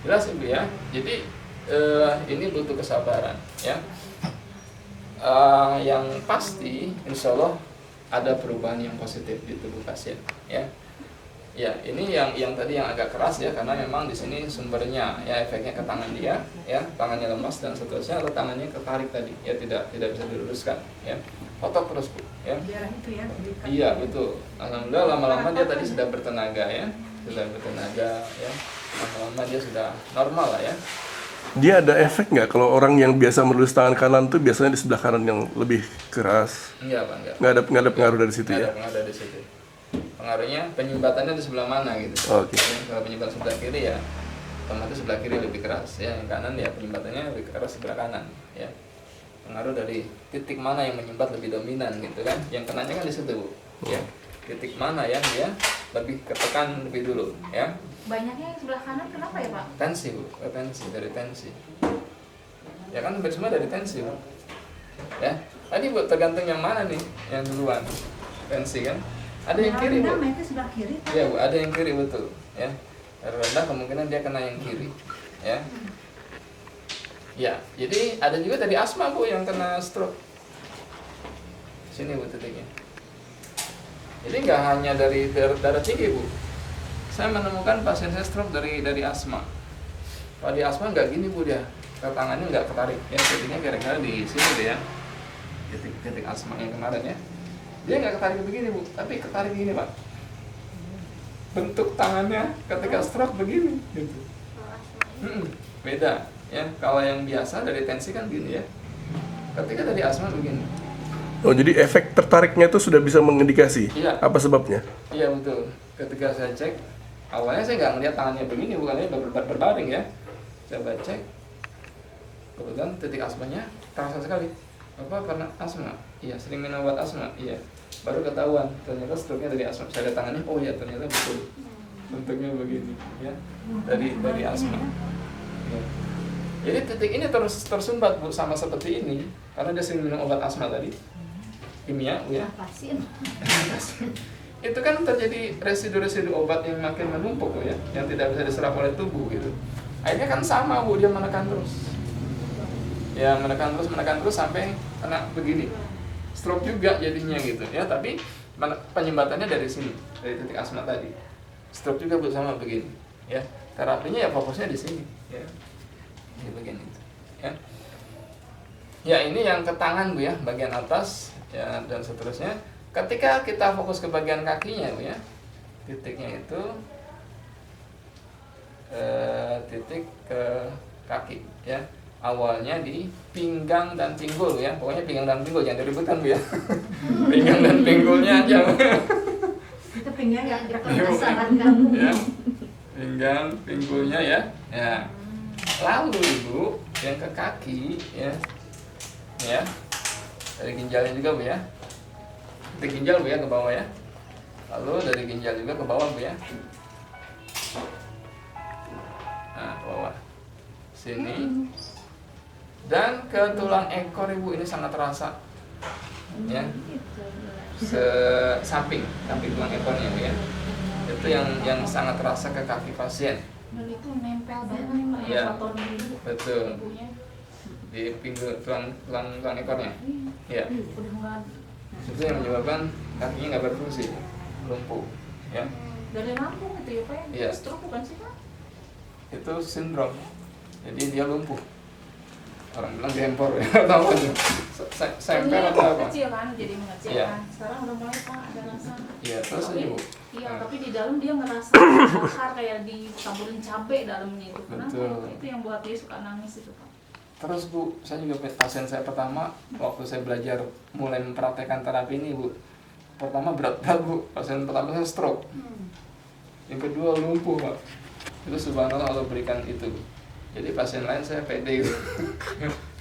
Jelas Ibu ya. Jadi ini butuh kesabaran ya. Yang pasti insya Allah ada perubahan yang positif di tubuh pasien, ya. Ya, ini yang tadi yang agak keras ya, karena memang di sini sumbernya ya efeknya ke tangan dia, ya, tangannya lemas dan seterusnya, atau tangannya ketarik tadi, ya tidak bisa diluruskan, ya. Otot terus Bu, ya. Daerah itu ya. Iya betul. Alhamdulillah lama-lama dia tadi sudah bertenaga ya, ya. Lama-lama dia sudah normal lah ya. Dia ada efek nggak kalau orang yang biasa melurus tangan kanan tuh biasanya di sebelah kanan yang lebih keras? Enggak Pak, enggak. Nggak ada pengaruh dari situ Nggak ya? ada pengaruh dari situ. Pengaruhnya penyumbatannya di sebelah mana gitu. Oke. Ya, kalau penyumbatan sebelah kiri ya, otomatis sebelah kiri lebih keras ya. Yang kanan ya penyumbatannya lebih keras sebelah kanan ya. Pengaruh dari titik mana yang menyumbat lebih dominan gitu kan. Yang kenanya kan di situ Bu. Ya. Titik mana yang dia lebih ketekan lebih dulu ya. Banyaknya yang sebelah kanan kenapa ya Pak? Tensi Bu, dari tensi. Ya kan hampir semua dari tensi Bu. Ya. Tadi Bu tergantung yang mana nih yang duluan. Tensi kan. Ada yang kiri Bu. Itu sebelah kiri. Iya Bu, ada yang kiri betul ya. Rendah kemungkinan dia kena yang kiri ya. Ya, jadi ada juga tadi asma Bu yang kena stroke. Sini Bu titiknya. Jadi nggak hanya dari darah tinggi Bu. Saya menemukan pasien saya stroke dari asma. Kalau di asma nggak gini Bu dia, tangannya nggak ketarik. Ya titiknya kira-kira di sini deh ya. Titik asma yang kemarin ya. Dia nggak ketarik begini Bu, tapi ketarik gini Pak. Bentuk tangannya ketika stroke begini gitu. Beda ya. Kalau yang biasa dari tensi kan gini ya. Ketika dari asma begini. Oh, jadi efek tertariknya itu sudah bisa mengindikasi Iya. apa sebabnya? Iya betul. Ketika saya cek, awalnya saya nggak ngeliat tangannya begini, bukannya berbaring ya. Coba cek, kebetulan titik asmanya terasa sekali. Apa karena asma? Iya, sering minum obat asma. Iya. Baru ketahuan ternyata stroke-nya dari asma. Saya lihat tangannya, oh ya ternyata betul. Bentuknya begini, ya. Dari asma. Ya. Jadi titik ini terus tersumbat Bu sama seperti ini karena dia sering minum obat asma tadi. Kimia, Bu ya. Pasien. Itu kan terjadi residu-residu obat yang makin menumpuk Bu ya, yang tidak bisa diserap oleh tubuh gitu. Akhirnya kan sama Bu, dia menekan terus. Ya menekan terus sampai kena begini. Stroke juga jadinya gitu ya, tapi penyumbatannya dari sini, dari titik asma tadi. Stroke juga Bu sama begini ya. Terapinya ya fokusnya di sini ya. Di bagian itu ya. Ya ini yang ke tangan Bu ya, bagian atas ya dan seterusnya. Ketika kita fokus ke bagian kakinya Bu ya, titiknya itu titik ke kaki ya. Awalnya di pinggang dan pinggul ya, pokoknya pinggang dan pinggul jangan diributkan Bu ya. Pinggang dan pinggulnya aja. Itu pinggang yang Dipermasalahkan. Ya. Pinggang, pinggulnya ya. Ya. Lalu Ibu yang ke kaki ya. Ya. Dari ginjalnya juga Bu ya. Dari ginjal Bu ya ke bawah ya. Lalu dari ginjal juga ke bawah Bu ya. Nah, ke bawah. Sini. Dan ke tulang ekor Ibu ini sangat terasa. Ya. Samping tulang ekornya Bu ya. Itu yang sangat terasa ke kaki pasien. Dan itu nempel banget Pak Iya. foto dulu. Betul. Ibunya. Di pinggul tulang ekornya. Ya. Udah enggak Itu yang menyebabkan kakinya nggak berfungsi, lumpuh. Ya. dari Lampung itu ya Pak. Iya. Stroke bukan sih Pak? Itu sindrom. Jadi dia lumpuh. Orang bilang dempor ya, tahu aja. Sempel atau apa? Kecil kan, jadi mengecil Iya. kan. Sekarang udah mulai Pak ada rasa. Iya, terus aja Bu. Iya, Nah. tapi di dalam dia ngerasa bakar kayak ditamburin cabai dalamnya itu. Kenapa? Betul. Itu yang buat dia suka nangis itu Pak. Terus Bu, saya juga pasien saya pertama waktu saya belajar mulai mempraktekkan terapi ini Bu. Pertama berat Bu, pasien pertama saya stroke. Yang kedua lumpuh Pak. Itu subhanallah Allah berikan itu. Jadi pasien lain saya pede gitu.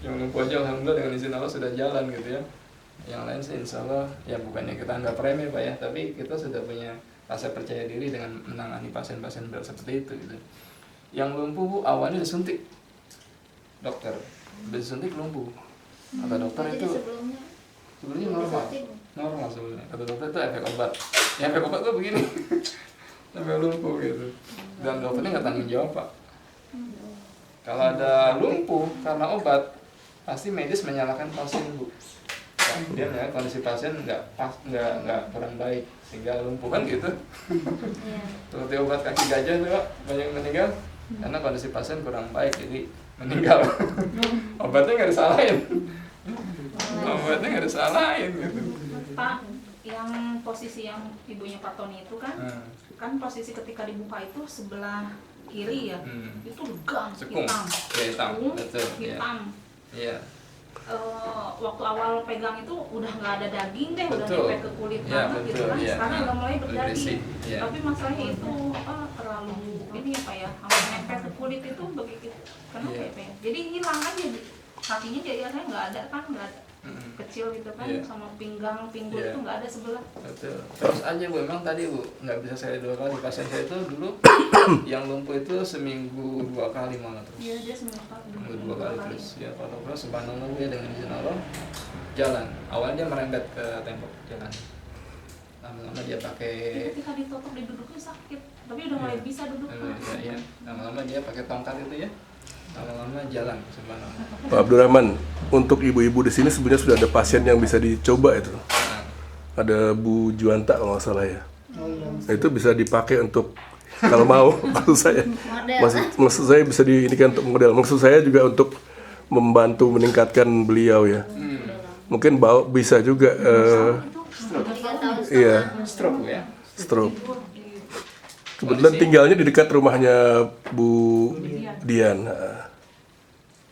Yang lumpuh aja alhamdulillah dengan izin Allah sudah jalan gitu ya. Yang lain sih insya Allah ya bukannya kita anggap remeh Pak ya, tapi kita sudah punya rasa percaya diri dengan menangani pasien-pasien berat seperti itu gitu. Yang lumpuh Bu awalnya disuntik dokter, disuntik lumpuh. Kata dokter Jadi itu sebelumnya normal sebenarnya. Kata dokter itu efek obat. Ya efek obat tuh begini. Sampai lumpuh gitu. Dan dokternya nggak tanggung jawab Pak. Kalau ada lumpuh karena obat, pasti medis menyalahkan pasien Bu. dia melihat kondisi pasien nggak kurang baik sehingga lumpuh kan gitu. Iya. Seperti obat kaki gajah tuh Pak, banyak yang meninggal karena kondisi pasien kurang baik jadi meninggal. Obatnya nggak disalahin. Obatnya nggak disalahin gitu. Pak, yang posisi yang ibunya Pak Tony itu kan, kan posisi ketika dibuka itu sebelah kiri ya, itu legam, Sekung. hitam, Ya, hitam, Sekung, betul, ya. hitam. Iya. Waktu awal pegang itu udah nggak ada daging deh, udah Betul. nempel ke kulit Ya, banget gitu betul, kan. ya. Sekarang udah mulai Berisi, berdaging. ya. Tapi masalahnya itu terlalu ini ya Pak ya, hampir nempel ke kulit itu begitu. Kenapa Iya. ya Pak ya? Jadi hilang aja kakinya jadi rasanya nggak ada kan, nggak ada. Kecil gitu kan, Iya. sama pinggang, pinggul Iya. itu nggak ada sebelah. Betul. Terus aja Bu, emang tadi Bu nggak bisa saya 2 kali. Pasien saya itu dulu yang lumpuh itu seminggu 2 kali malah terus. Iya, dia seminggu Seminggu 2 kali terus. Ya kalau terus subhanallah dia dengan izin Allah jalan. Awalnya dia merembet ke tembok jalan. Lama-lama dia pakai ketika ditutup diduduknya sakit, tapi udah mulai bisa duduk. ya. Lama-lama dia pakai tongkat itu ya. Lama-lama jalan subhanallah. Pak Abdurrahman, untuk ibu-ibu di sini sebenarnya sudah ada pasien yang bisa dicoba itu. Ada Bu Juanta kalau nggak salah ya. Nah, itu bisa dipakai untuk kalau mau maksud saya. Maksud saya bisa diinikan untuk model. Maksud saya juga untuk membantu meningkatkan beliau ya. Mungkin bisa juga 3 tahun iya, Stroke Bu ya. stroke. Kebetulan tinggalnya di dekat rumahnya Bu Dian.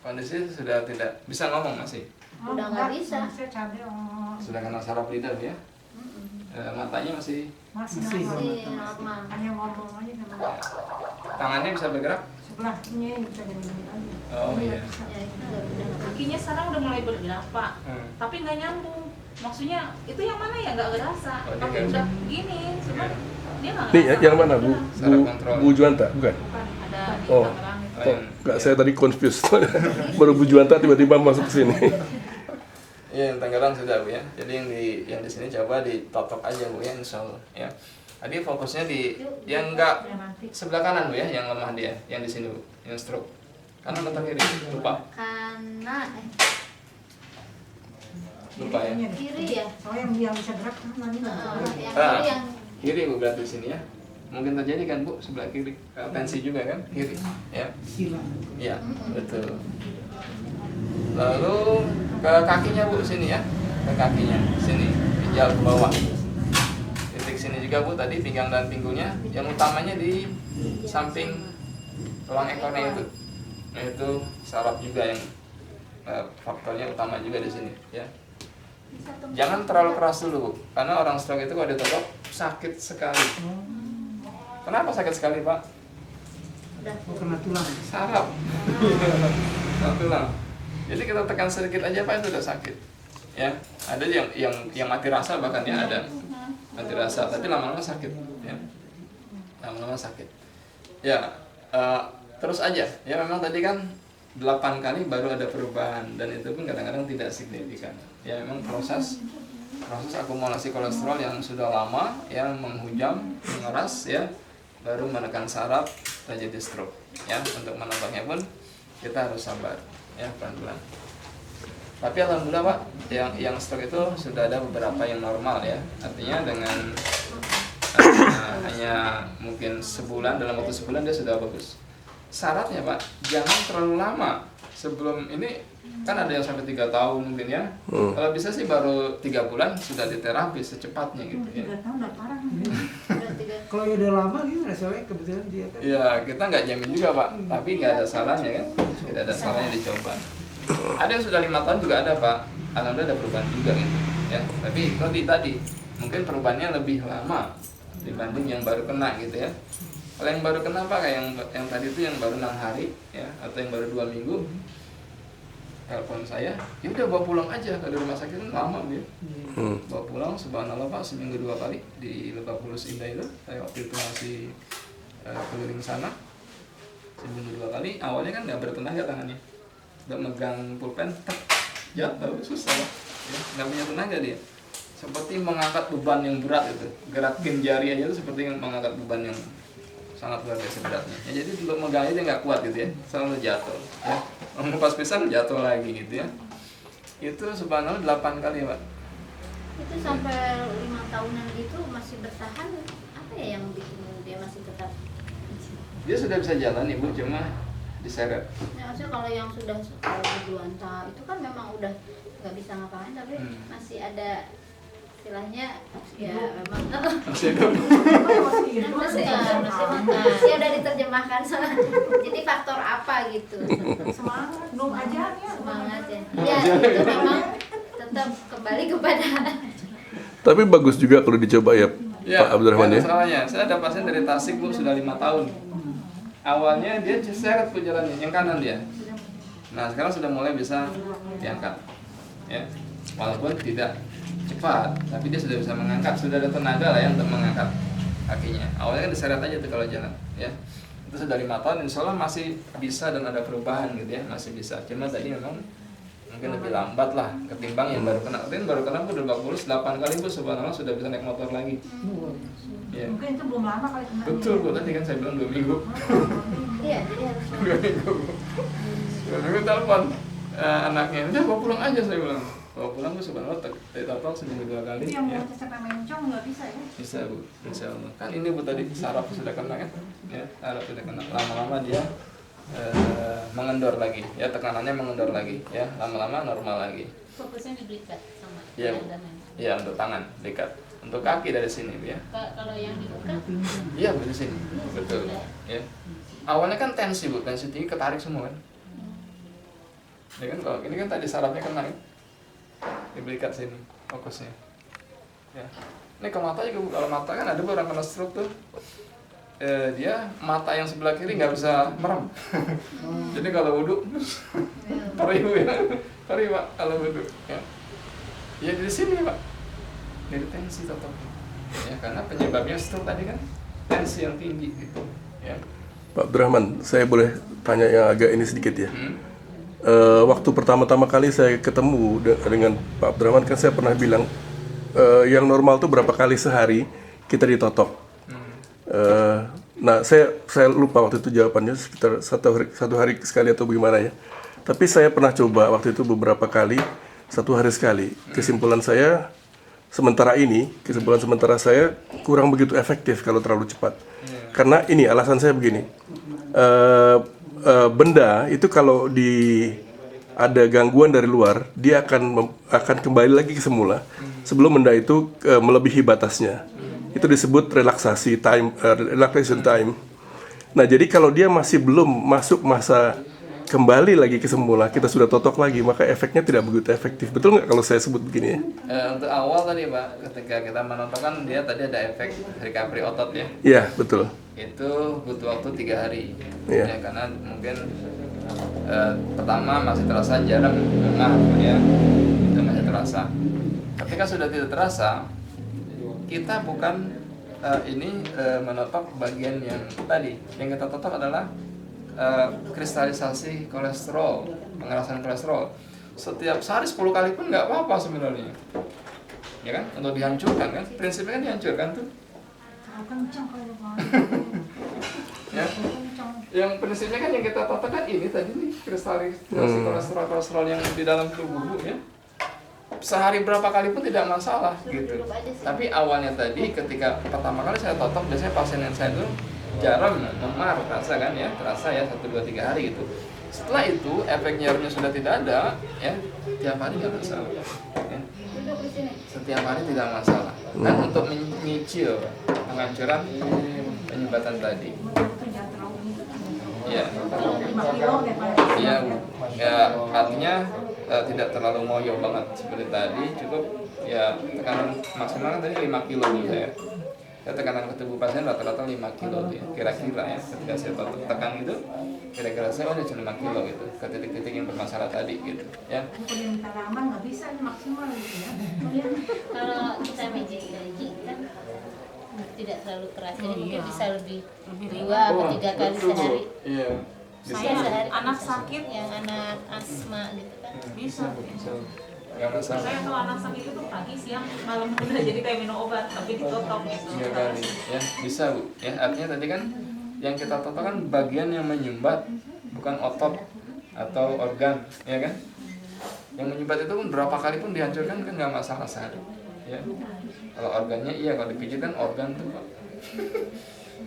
Kondisi sudah tidak bisa ngomong masih. Udah nggak bisa. Saya cabai Sudah kena saraf lidah ya. Matanya masih masih normal. hanya ngomong aja sama tangannya bisa bergerak. sebelahnya bisa gini aja. Oh iya. Ya itu udah Kakinya sekarang udah mulai bergerak Pak, tapi nggak nyambung. Maksudnya itu yang mana ya nggak berasa, Oh, dia tapi nggak udah gini, cuman dia nggak Nih ngerasa yang mana Bu? Saraf kontrol. Bu Juanta, bukan? Bukan, ada di Oh. Tangerang itu. Kok nggak saya tadi confused. Baru Bu Juanta tiba-tiba masuk ke sini. Iya, yang Tangerang sudah Bu ya. Jadi yang di sini coba ditotok aja Bu ya, insyaallah ya. Tadi fokusnya di yang enggak sebelah kanan Bu ya, yang lemah dia, yang di sini Bu, yang stroke. Kanan atau kiri? Lupa. karena Lupa ya. kiri ya. Soalnya yang bisa gerak kan ini nggak bisa. Yang Ah, kiri yang kiri Bu berarti di sini ya. Mungkin terjadi kan Bu sebelah kiri. Tensi juga kan kiri ya. Iya, betul. Lalu ke kakinya Bu sini ya. Ke kakinya sini, pinjal ke bawah. Titik sini juga Bu tadi pinggang dan pinggulnya. Yang utamanya di samping tulang ekornya itu. Nah, itu saraf juga yang faktornya utama juga di sini ya. Jangan terlalu keras dulu, karena orang stroke itu kalau ditotok sakit sekali. Kenapa sakit sekali Pak? Kena tulang. Saraf. Saraf tulang. Jadi kita tekan sedikit aja Pak itu udah sakit. Ya, ada yang mati rasa bahkan ya ada. Mati rasa, tapi lama-lama sakit ya. Lama-lama sakit. Ya, terus aja. Ya memang tadi kan 8 kali baru ada perubahan dan itu pun kadang-kadang tidak signifikan. Ya memang proses akumulasi kolesterol yang sudah lama yang menghujam, mengeras ya, baru menekan saraf terjadi stroke. Ya, untuk menentunya pun kita harus sabar ya, pelan-pelan. Tapi alhamdulillah Pak, yang stroke itu sudah ada beberapa yang normal ya. Artinya dengan hanya mungkin sebulan, dalam waktu sebulan dia sudah bagus. Syaratnya Pak, jangan terlalu lama. Sebelum ini kan ada yang sampai 3 tahun mungkin ya. Kalau bisa sih baru 3 bulan sudah diterapi secepatnya gitu ya. 3 tahun udah parah. Kalau udah lama gimana soalnya kebetulan dia kan Ya kita nggak jamin juga Pak, tapi nggak ada salahnya kan. Tidak ada salahnya dicoba. Ada yang sudah 5 tahun juga ada Pak. Alhamdulillah ada perubahan juga gitu ya. Tapi tadi mungkin perubahannya lebih lama dibanding yang baru kena gitu ya. Kalau yang baru kena Pak, kayak yang tadi itu yang baru 6 hari ya, atau yang baru 2 minggu, telepon saya, ya udah bawa pulang aja dari rumah sakit kan lama dia. Bawa pulang, subhanallah Pak, seminggu 2 kali di Lebak Bulus Indah itu. Saya waktu itu masih keliling sana, seminggu 2 kali. Awalnya kan nggak bertenaga tangannya, udah megang pulpen, jatuh susah Pak, ya, nggak punya tenaga dia. Seperti mengangkat beban yang berat itu, gerakin jari aja itu seperti mengangkat beban yang sangat luar biasa beratnya. Ya, jadi untuk megangnya dia nggak kuat gitu ya, selalu jatuh. Ya. Mengupas pisang jatuh lagi gitu ya. itu subhanallah 8 kali Pak. Itu sampai 5 tahunan itu masih bertahan, apa ya yang bikin dia masih tetap? Dia sudah bisa jalan Ibu, cuma diseret. Ya, maksudnya kalau yang sudah berduanta itu kan memang udah nggak bisa ngapain, tapi masih ada istilahnya ya memang Masih hidup. masih udah diterjemahkan jadi faktor apa gitu, Semangat, belum aja ya. semangat ya itu memang tetap kembali kepada Tapi bagus juga kalau dicoba ya, Ya, Pak Abdurrahman ya. Masalahnya, saya ada pasien dari Tasik Bu sudah 5 tahun. Awalnya dia seret Bu jalannya, yang kanan dia. Nah sekarang sudah mulai bisa diangkat, ya. Walaupun tidak cepat, tapi dia sudah bisa mengangkat, sudah ada tenaga lah ya untuk mengangkat kakinya. Awalnya kan diseret aja tuh kalau jalan, ya. Itu sudah 5 tahun, insya Allah masih bisa dan ada perubahan gitu ya, masih bisa. Cuma tadi memang mungkin lebih lambat lah ketimbang yang baru kena. Tapi baru kena Bu udah kurus 8 kali Bu, subhanallah sudah bisa naik motor lagi. Ya. Mungkin itu belum lama kali kena. Betul Bu, tadi kan saya bilang 2 minggu. iya jadi harus 2 minggu Bu. 2 minggu telepon anaknya, udah bawa pulang aja saya bilang. Bawa pulang Bu, subhanallah total seminggu 2 kali. Itu yang Ya. mau sampai mencong nggak bisa ya? Bisa Bu, insya Allah. Kan ini Bu tadi saraf sudah kena kan? Ya, saraf sudah kena. Lama-lama dia mengendor lagi, ya tekanannya mengendor lagi, ya lama-lama normal lagi. fokusnya diberikan sama Iya, Bu. dandanan. Ya untuk tangan dekat, untuk kaki dari sini Bu ya. Kalau yang dibuka Iya Bu di sini, betul. Ya. Awalnya kan tensi Bu, tensi tinggi ketarik semua kan. Ya kan kalau ini kan tadi sarafnya kena kan? Diberikan sini fokusnya. Ya. Ini ke mata juga Bu, kalau mata kan ada Bu orang kena stroke tuh. Dia mata yang sebelah kiri nggak bisa merem. Jadi kalau wudhu perih Bu ya, perih Pak kalau wudhu. Ya. Ya di sini Pak, dari tensi tetap. Ya karena penyebabnya stroke tadi kan tensi yang tinggi gitu. Ya. Pak Abdurrahman, saya boleh tanya yang agak ini sedikit ya. Waktu pertama-tama kali saya ketemu dengan Pak Abdurrahman kan saya pernah bilang yang normal tuh berapa kali sehari kita ditotok. Nah saya lupa waktu itu jawabannya sekitar satu hari sekali atau bagaimana ya. Tapi saya pernah coba waktu itu beberapa kali, 1 hari sekali. Kesimpulan sementara saya kurang begitu efektif kalau terlalu cepat. Karena ini alasan saya begini, benda itu kalau ada gangguan dari luar, dia akan kembali lagi ke semula sebelum benda itu melebihi batasnya. Itu disebut relaxation time. Nah, jadi kalau dia masih belum masuk masa kembali lagi ke semula, kita sudah totok lagi, maka efeknya tidak begitu efektif. Betul nggak kalau saya sebut begini ya? Untuk awal tadi Pak, ketika kita menonton kan dia tadi ada efek recovery otot ya. Iya, betul. Itu butuh waktu 3 hari. Iya. Ya, karena mungkin pertama masih terasa jarang lemah ya. Itu masih terasa. Ketika sudah tidak terasa, kita bukan menotok bagian yang tadi. Yang kita totok adalah kristalisasi kolesterol, pengerasan kolesterol. Setiap sehari 10 kali pun nggak apa-apa sebenarnya. Ya kan? Untuk dihancurkan kan? Prinsipnya kan dihancurkan tuh. Kencang kalau Ya. Yang prinsipnya kan yang kita totok kan ini tadi nih kristalisasi kolesterol yang di dalam tubuh ya. Sehari berapa kali pun tidak masalah gitu. Tapi awalnya tadi ketika pertama kali saya totok, biasanya pasien yang saya itu jarang memar terasa kan ya, terasa ya 1, 2, 3 hari gitu. Setelah itu efek nyerupnya sudah tidak ada ya, tiap hari nggak masalah ya. Setiap hari tidak masalah. Dan untuk menyicil penghancuran penyumbatan tadi ya, 5 kilo deh Pak. ya, ya artinya tidak terlalu ngoyo banget seperti tadi, cukup ya tekanan maksimal kan tadi 5 kilo menurut saya. Ya, tekanan ke tubuh pasien rata-rata 5 kilo tuh ya, kira-kira ya ketika saya tekan gitu, kira-kira saya udah cuma 5 kilo gitu ke titik-titik yang bermasalah tadi gitu ya. Kalau yang tanaman nggak bisa maksimal gitu ya. kalau kita magic kan tidak terlalu keras, jadi mungkin bisa lebih 2 atau 3 kali betul. sehari. Iya. Saya sehari anak sakit yang anak asma gitu kan bisa. Nggak masalah. Saya kalau anak sakit itu pagi, siang, malam udah jadi kayak minum obat tapi ditotok gitu. 3 kali ya, bisa Bu ya. Artinya tadi kan yang kita totok kan bagian yang menyumbat, bukan otot atau organ ya kan. Yang menyumbat itu pun berapa kali pun dihancurkan kan nggak masalah sehari. Ya. Kalau organnya iya, kalau dipijit kan organ tuh Pak.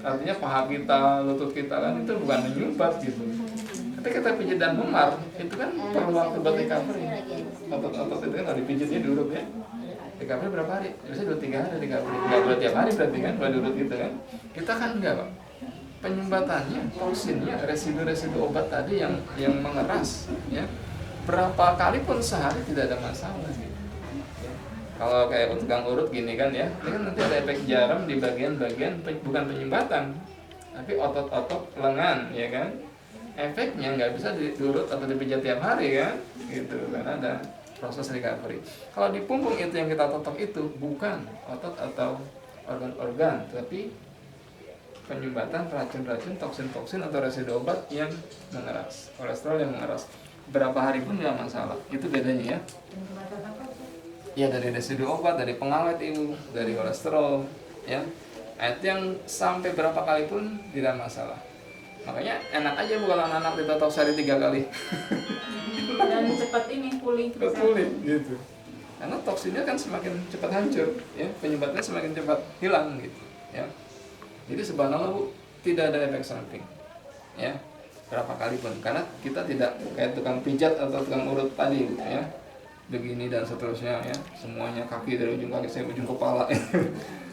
Artinya paha kita, lutut kita kan itu bukan menyumbat gitu. Ketika kita pijit dan memar, itu kan perlu waktu buat recovery. Otot-otot itu kan kalau dipijitnya diurut ya. Recovery berapa hari? Biasanya 2-3 hari recovery. Nggak boleh tiap hari berarti kan kalau diurut gitu kan. Kita kan enggak Pak. Penyumbatannya, toksinnya, residu-residu obat tadi yang mengeras ya. Berapa kali pun sehari tidak ada masalah gitu. Kalau kayak tukang urut gini kan ya, ini kan nanti ada efek jarum di bagian-bagian bukan penyumbatan, tapi otot-otot lengan, ya kan? Efeknya nggak bisa diurut atau dipijat tiap hari kan, gitu karena ada proses recovery. Kalau di punggung itu yang kita totok itu bukan otot atau organ-organ, tapi penyumbatan racun-racun, toksin-toksin atau residu obat yang mengeras, kolesterol yang mengeras. Berapa hari pun nggak masalah, itu bedanya ya. Ya dari residu obat, dari pengawet itu, dari kolesterol, ya. Itu yang sampai berapa kali pun tidak masalah. Makanya enak aja bukan anak-anak ditotok sehari 3 kali. Dan cepat ini pulih. Cepat pulih gitu. Karena toksinnya kan semakin cepat hancur, ya. Penyebabnya semakin cepat hilang gitu, ya. Jadi subhanallah Bu, tidak ada efek samping, ya. Berapa kali pun, karena kita tidak kayak tukang pijat atau tukang urut tadi, gitu, ya. Begini dan seterusnya ya, semuanya kaki dari ujung kaki sampai ujung kepala.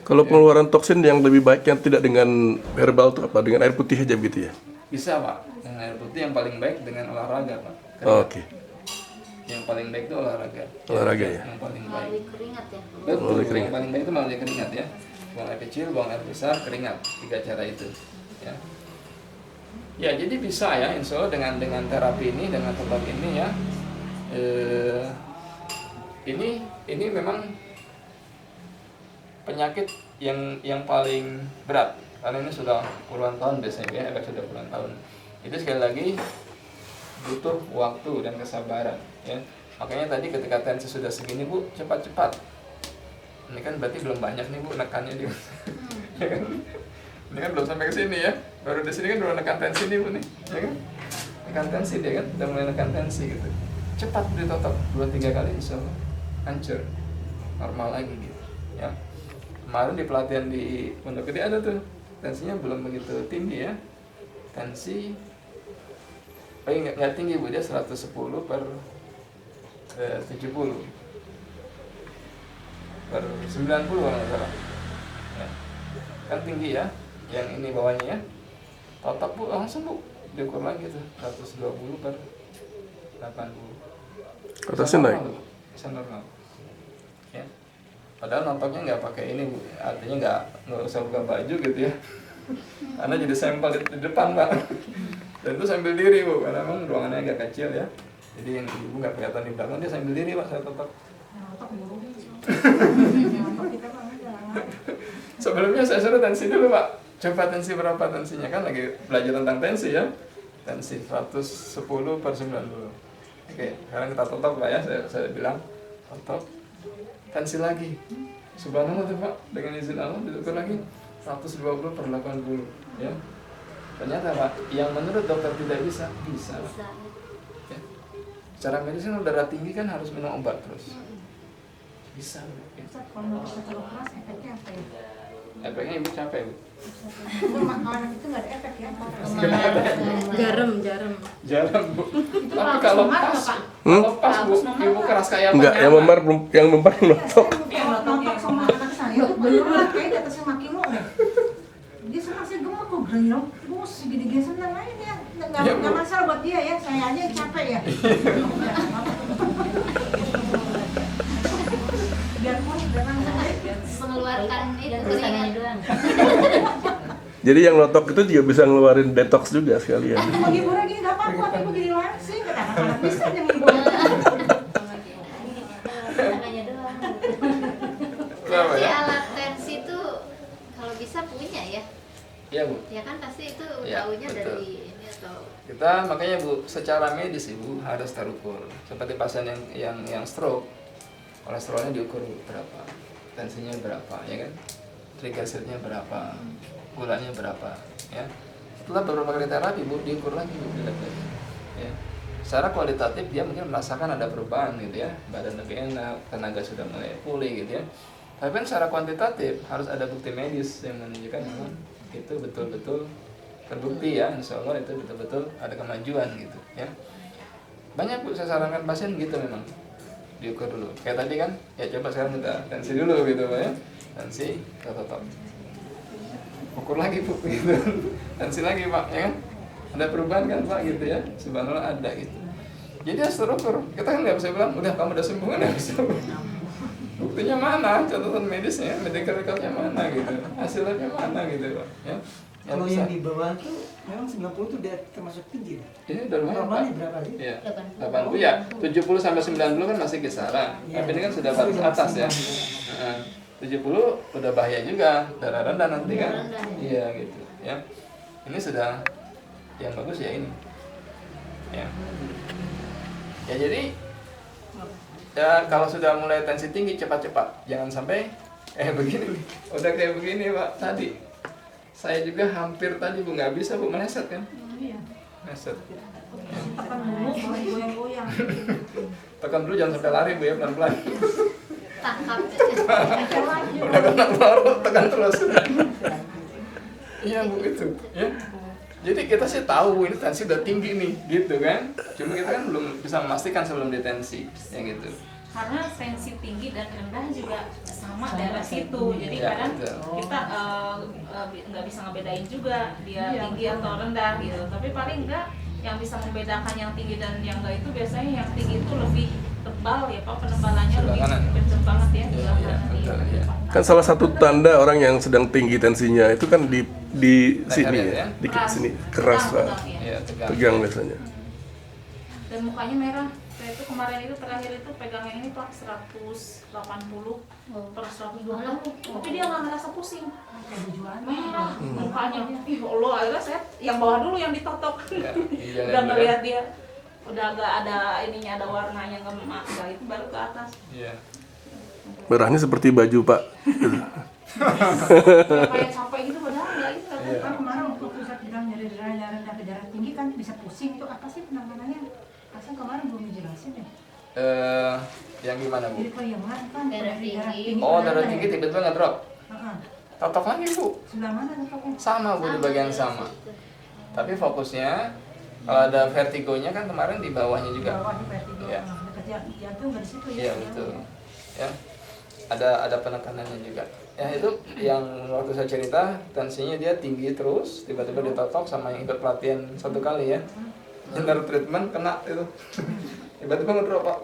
Kalau pengeluaran toksin yang lebih baik yang tidak dengan herbal itu apa? Dengan air putih aja gitu ya? Bisa Pak, dengan air putih yang paling baik dengan olahraga Pak. Oh, oke. Yang paling baik itu olahraga. Olahraga ya? Yang paling baik. Melalui keringat ya. Betul, Melalui keringat. yang paling baik itu melalui keringat ya. Buang air kecil, buang air besar, keringat. 3 cara itu. Ya. Ya jadi bisa ya, insya Allah dengan terapi ini, dengan obat ini ya. Ini memang penyakit yang paling berat karena ini sudah puluhan tahun biasanya ya, efek sudah puluhan tahun. Itu sekali lagi butuh waktu dan kesabaran ya. Makanya tadi ketika tensi sudah segini Bu, cepat-cepat. Ini kan berarti belum banyak nih Bu nekannya dia. Ya kan? Ini kan belum sampai ke sini ya. Baru di sini kan udah nekan tensi nih Bu nih, ya kan? Nekan tensi dia kan, udah mulai nekan tensi gitu. Cepat ditotok 2-3 kali insya Allah hancur, normal lagi gitu ya. Kemarin di pelatihan di Pondok Gede ada tuh, tensinya belum begitu tinggi ya, tensi nggak tinggi Bu, dia 110/70 per 90 kalau nggak salah ya. Kan tinggi ya, yang ini bawahnya ya, totok Bu langsung Bu diukur lagi tuh 120/80. Atasnya naik. Bisa normal ya. Padahal notoknya nggak pakai ini Bu, artinya nggak usah buka baju gitu ya, karena jadi sampel di depan Pak. Dan itu sambil diri Bu, karena memang ruangannya agak kecil ya, jadi yang ibu nggak kelihatan di belakang, dia sambil diri Pak, saya totok. Sebelumnya saya suruh tensi dulu Pak, coba tensi berapa tensinya, kan lagi belajar tentang tensi ya, tensi 110/90. Oke, sekarang kita totok Pak ya, saya bilang totok, tensi lagi. Subhanallah tuh Pak, dengan izin Allah diukur lagi 120/80 ya. Ternyata Pak, yang menurut dokter tidak bisa. Ya. Secara medis kan darah tinggi kan harus minum obat terus. Bisa. Ya. Kalau kita terlalu keras efeknya apa ya? Efeknya ibu capek Bu. Makanan itu nggak ada efek ya? Jarum. Jarang Bu. Tapi kalau pas Bu, ibu keras kayak apa? Enggak, yang memar notok. Nonton sama anak saya itu beneran kayak di atasnya makimo deh. Dia senang sih gemuk kok gernyong. Gue segini-gini senang aja dia. Nggak masalah buat dia ya. Saya aja yang capek ya. Biar kuat, biar Mengeluarkan itu keringat doang. Jadi yang notok itu juga bisa ngeluarin detox juga sekalian. mau ngibur lagi nggak apa-apa. Ibu gini langsing. Anak-anak bisa yang ngibur. Tangannya doang. Kenapa Si ya? alat tensi itu kalau bisa punya ya. Iya Bu. Ya kan pasti itu Ya, tahunya betul. dari ini atau Kita makanya Bu, secara medis Ibu harus terukur. Seperti pasien yang stroke, kolesterolnya diukur Bu, berapa, tensinya berapa, ya kan? Triglyceridnya berapa, gulanya berapa, ya. Setelah beberapa kali terapi Bu, diukur lagi Bu, dilihat lagi. Ya. secara kualitatif dia mungkin merasakan ada perubahan gitu ya, badan lebih enak, tenaga sudah mulai pulih gitu ya. Tapi kan secara kuantitatif harus ada bukti medis yang menunjukkan memang itu betul-betul terbukti ya, insya Allah itu betul-betul ada kemajuan gitu ya. Banyak Bu saya sarankan pasien gitu memang, diukur dulu. Kayak tadi kan, ya coba sekarang kita tensi dulu gitu Pak ya, tensi kita tetap ukur lagi Bu gitu, tensi lagi Pak ya kan, ada perubahan kan Pak gitu ya, subhanallah ada gitu. Jadi harus terukur, kita kan nggak bisa bilang udah kamu udah sembuh kan, nggak bisa. Buktinya mana, catatan medisnya, medical recordnya mana gitu, hasilnya mana gitu Pak ya. Kalau yang di bawah tuh memang 90 tuh udah termasuk tinggi. Ini udah lumayan Pak. Normalnya berapa sih? Iya. 80 ya. 70 sampai 90 kan masih kisaran. Tapi ini kan sudah batas atas ya. 70 udah bahaya juga, darah rendah nanti kan. Iya gitu ya. Ini sudah yang bagus ya ini. Ya. Ya jadi ya kalau sudah mulai tensi tinggi cepat-cepat. Jangan sampai begini. Udah kayak begini Pak tadi. Saya juga hampir tadi Bu nggak bisa Bu meleset kan? Iya. Meleset. Tekan dulu, goyang-goyang. Tekan dulu jangan sampai lari Bu ya, pelan-pelan. Tangkap. Udah kena peluru tekan terus. Iya Bu itu ya. Jadi kita sih tahu ini tensi udah tinggi nih gitu kan. Cuma kita kan belum bisa memastikan sebelum detensi ya gitu. Karena tensi tinggi dan rendah juga sama daerah situ, jadi Ya, kadang betul. kita nggak bisa ngebedain juga dia tinggi atau rendah gitu. Tapi paling enggak yang bisa membedakan yang tinggi dan yang enggak itu biasanya yang tinggi itu lebih tebal ya Pak, penebalannya Sebelah lebih kanan. kenceng banget ya. Iya, Sebelah iya, kanan, betul, iya. iya. Kan salah satu tanda orang yang sedang tinggi tensinya itu kan di sini ya? ya, di sini keras Tegang, Pak. tegang, ya. Iya, tegang. Tegang biasanya. Dan mukanya merah. Saya itu kemarin itu terakhir itu pegang yang ini Pak 180 per 120, tapi dia nggak ngerasa pusing. Merah mukanya, ih Allah, akhirnya saya yang bawah dulu yang ditotok. Ya, iya, Udah iya. ngeliat dia udah agak ada ininya, ada warnanya ngemak, itu baru ke atas. Iya. Merahnya seperti baju Pak. Kayak capek gitu padahal enggak itu. Iya. Kan kemarin waktu pusat bilang nyari darah rendah ke darah tinggi kan bisa pusing, itu apa sih penanganannya? Pasien kemarin belum dijelasin ya. Yang gimana Bu? Jadi kelayangan kan Darah dari tinggi. Oh, darah tinggi tiba-tiba ngedrop. Heeh. Totok lagi Bu. Sebelah mana tetoknya? Sama Bu di bagian sama. Tapi fokusnya kalau ada vertigonya kan kemarin di bawahnya juga. Bawahnya vertigo. Iya. Dekat jantung nggak di situ ya? Iya betul. Ya. Ada penekanannya juga. Ya itu yang waktu saya cerita tensinya dia tinggi terus, tiba-tiba ditotok sama yang ikut pelatihan satu kali ya. General treatment kena itu. Tiba-tiba ngedrop Pak.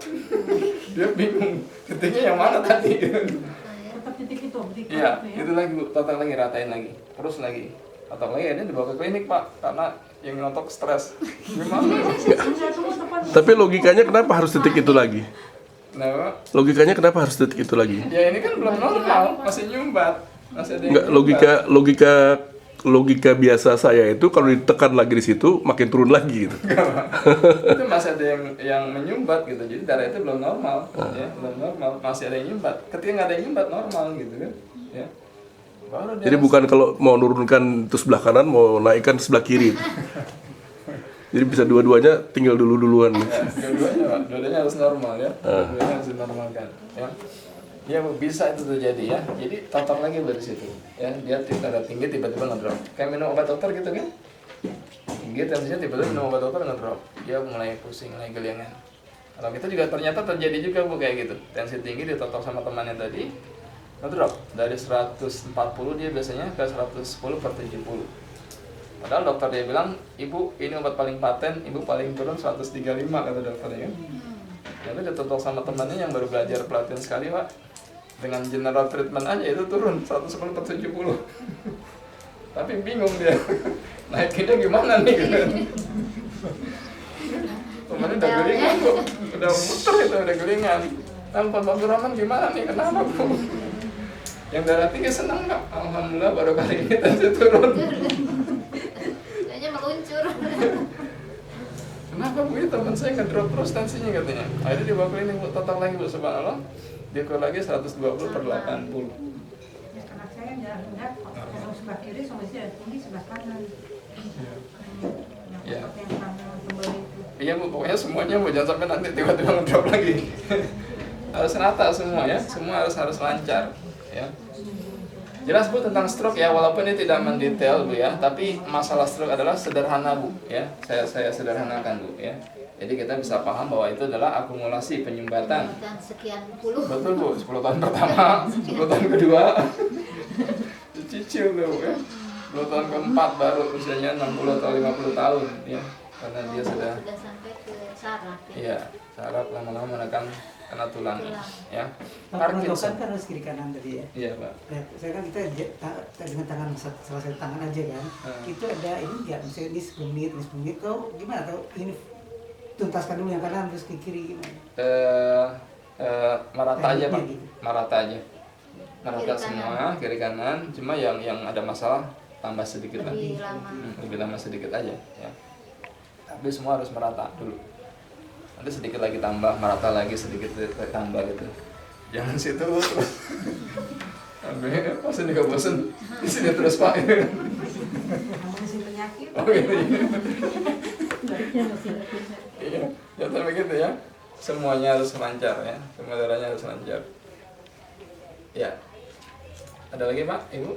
Dia bingung. Titiknya yang mana tadi? Tetap titik itu, titik Iya, itu ya. itu lagi Bu, totok lagi, ratain lagi. Terus lagi. Totok lagi ini dibawa ke klinik Pak karena yang ngotok stres. Gimana? Saya semua tekan. Tapi logikanya kenapa harus detik itu lagi? Nah, Pak, Logikanya kenapa harus detik itu lagi? ya ini kan belum normal, masih nyumbat. Masih ada yang Enggak, nyumbat. logika biasa saya itu kalau ditekan lagi di situ makin turun lagi gitu. Itu masih ada yang menyumbat gitu, jadi darah itu belum normal ya, belum normal, masih ada yang nyumbat. Ketika nggak ada yang nyumbat normal gitu kan ya, baru dia Jadi bukan kalau mau nurunkan itu sebelah kanan, mau naikkan sebelah kiri. Jadi bisa dua-duanya tinggal duluan. ya, dua-duanya Pak, dua-duanya harus normal ya, dua-duanya harus dinormalkan ya. Ya Bu, bisa itu terjadi ya, jadi totok lagi dari situ ya, dia darah tinggi tiba-tiba ngedrop, kayak minum obat dokter gitu kan, tinggi tensinya tiba-tiba minum obat dokter ngedrop, dia mulai pusing, mulai geliangan. Kalau kita juga ternyata terjadi juga Bu kayak gitu, tensi tinggi ditotok sama temannya tadi, ngedrop dari 140 dia biasanya ke 110/70. Padahal dokter dia bilang, ibu ini obat paling paten, ibu paling turun 135 kata dokternya kan. Jadi ditotok sama temannya yang baru belajar pelatihan sekali Pak, dengan general treatment aja itu turun 110/70. Tapi bingung dia, naikinnya gimana nih gitu. Temannya udah gelingan kok, udah muter itu, udah gelingan. Tanpa Pak Rahman gimana nih, kenapa Bu? Yang darah tinggi senang nggak? Alhamdulillah baru kali ini tensi turun. Kayaknya meluncur. Kenapa Bu? Ini teman saya ngedrop terus tensinya katanya. Akhirnya dibawa klinik Bu, total lagi Bu, subhanallah. Diukur lagi 120/80. Ya, karena saya darah rendah, kalau sebelah kiri sama darah tinggi sebelah kanan. Ya. Yang kanan tebal itu. Iya Bu, pokoknya semuanya Bu, jangan sampai nanti tiba-tiba ngedrop lagi. Harus rata semua ya, semua harus lancar ya. Jelas Bu tentang stroke ya, walaupun ini tidak mendetail Bu ya, tapi masalah stroke adalah sederhana Bu ya. Saya sederhanakan Bu ya. Jadi kita bisa paham bahwa itu adalah akumulasi penyumbatan. Dan sekian puluh. Betul Bu, 10 tahun pertama, 10 tahun kedua. Cicil tuh ya. 10 tahun keempat baru usianya 60 atau 50 tahun ya. Karena dia sudah sampai ke saraf ya. iya, saraf lama-lama menekan kena tulang ya. Pak Parkinson kan harus kiri kanan tadi ya. Iya Pak. Nah, saya kan kita dengan tangan salah satu tangan aja kan. Itu ada ini enggak misalnya ini 10 menit kau gimana atau ini tuntaskan dulu yang kanan terus ke kiri gimana? Merata aja Pak. Gitu. Merata aja. Merata Kiri semua kiri kanan, cuma yang ada masalah tambah sedikit lagi. Lebih lama. Lebih lama sedikit aja ya. Tapi semua harus merata dulu. Nanti sedikit lagi tambah, merata lagi sedikit tambah gitu. Jangan situ terus. Sampai pas ini gak bosen, di sini terus Pak. Namanya si penyakit. Oh gitu. Iya, jangan begitu ya. Semuanya harus lancar ya, semua darahnya harus lancar. Ya. Ada lagi Pak, Ibu?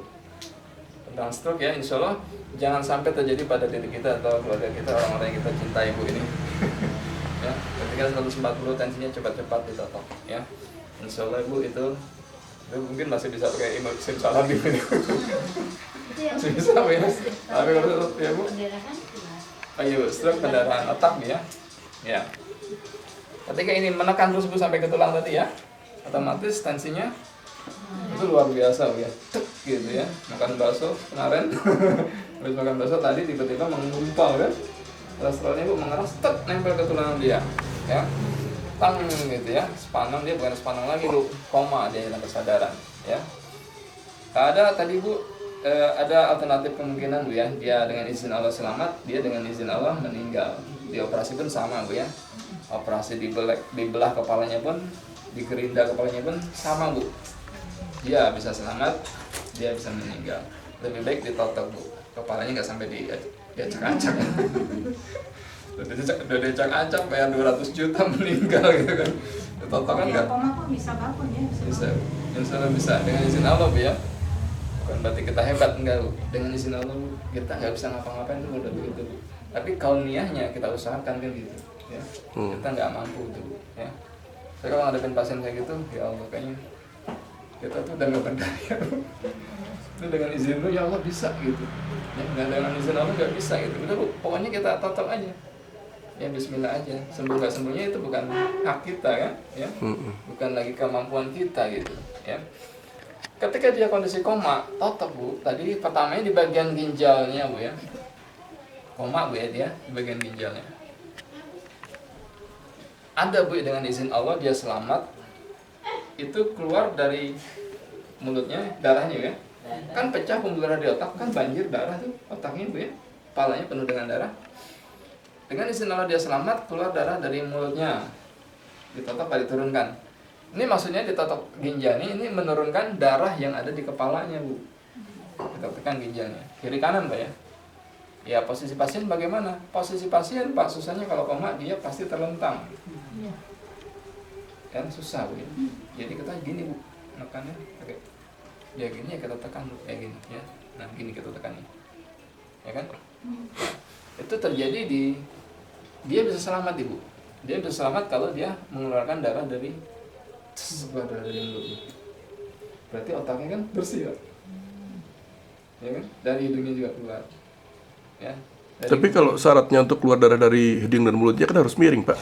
Tentang stroke ya, insya Allah jangan sampai terjadi pada diri kita atau keluarga kita, orang-orang yang kita cintai Bu ini. Ya, ketika 140 tensinya cepat-cepat ditotok ya. Insya Allah Bu itu mungkin masih bisa pakai simsalam gitu. Masih bisa ya. Tapi kalau ya Bu, ayo stroke pendarahan otak ya. Ya. Ketika ini menekan terus Bu sampai ke tulang tadi ya, otomatis tensinya itu luar biasa Bu ya. Tek gitu ya. Makan bakso kemarin, habis makan bakso tadi tiba-tiba mengumpal kan. Kolesterolnya Bu mengeras, tek nempel ke tulang dia, ya, tang gitu ya, sepanang dia bukan sepanang lagi Bu, koma dia hilang kesadaran, ya. Ada tadi Bu, ada alternatif kemungkinan Bu ya, dia dengan izin Allah selamat, dia dengan izin Allah meninggal. Di operasi pun sama Bu ya, operasi dibelah kepalanya pun, digerinda kepalanya pun sama Bu. Dia bisa selamat, dia bisa meninggal. Lebih baik ditotok Bu, kepalanya nggak sampai diacak-acak. Udah diacak-acak bayar 200 juta meninggal gitu kan. Ditotok kan nggak? Koma pun bisa bangun ya. Bisa, insya Allah bisa dengan izin Allah Bu ya. Bukan berarti kita hebat, enggak Bu. Dengan izin Allah Bu, kita nggak bisa ngapa-ngapain tuh udah begitu Bu. Tapi kauniyahnya kita usahakan kan gitu ya. Kita nggak mampu tuh Bu ya. Saya kalau ngadepin pasien kayak gitu, ya Allah kayaknya kita tuh udah nggak berdaya. Itu dengan izin lu ya Allah bisa gitu. Ya, dengan izin Allah nggak bisa gitu. Udah Bu, pokoknya kita totok aja. Ya Bismillah aja. Sembuh nggak sembuhnya itu bukan hak kita kan, ya. Bukan lagi kemampuan kita gitu, ya. Ketika dia kondisi koma, totok Bu. Tadi pertamanya di bagian ginjalnya Bu ya. Koma Bu ya dia di bagian ginjalnya. Ada Bu dengan izin Allah dia selamat. Itu keluar dari mulutnya darahnya ya. Kan pecah pembuluh darah di otak, kan banjir darah tuh otaknya Bu ya. Kepalanya penuh dengan darah. Dengan izin Allah dia selamat, keluar darah dari mulutnya. Ditotok atau diturunkan. Ini maksudnya ditotok ginjalnya, ini menurunkan darah yang ada di kepalanya Bu. Ditotokkan ginjalnya. Kiri kanan Pak ya. Ya posisi pasien bagaimana? Posisi pasien Pak, susahnya kalau koma dia pasti terlentang. Kan susah Bu ya. Jadi kita gini Bu, menekannya pakai ya gini ya kita tekan Bu, kayak gini ya. Nah gini kita tekan nih. Ya kan? Itu terjadi dia bisa selamat Ibu. Dia bisa selamat kalau dia mengeluarkan darah dari mulutnya. Berarti otaknya kan bersih ya. Ya kan? Dari hidungnya juga keluar. Ya. Tapi kalau syaratnya untuk keluar darah dari hidung dan mulutnya kan harus miring Pak.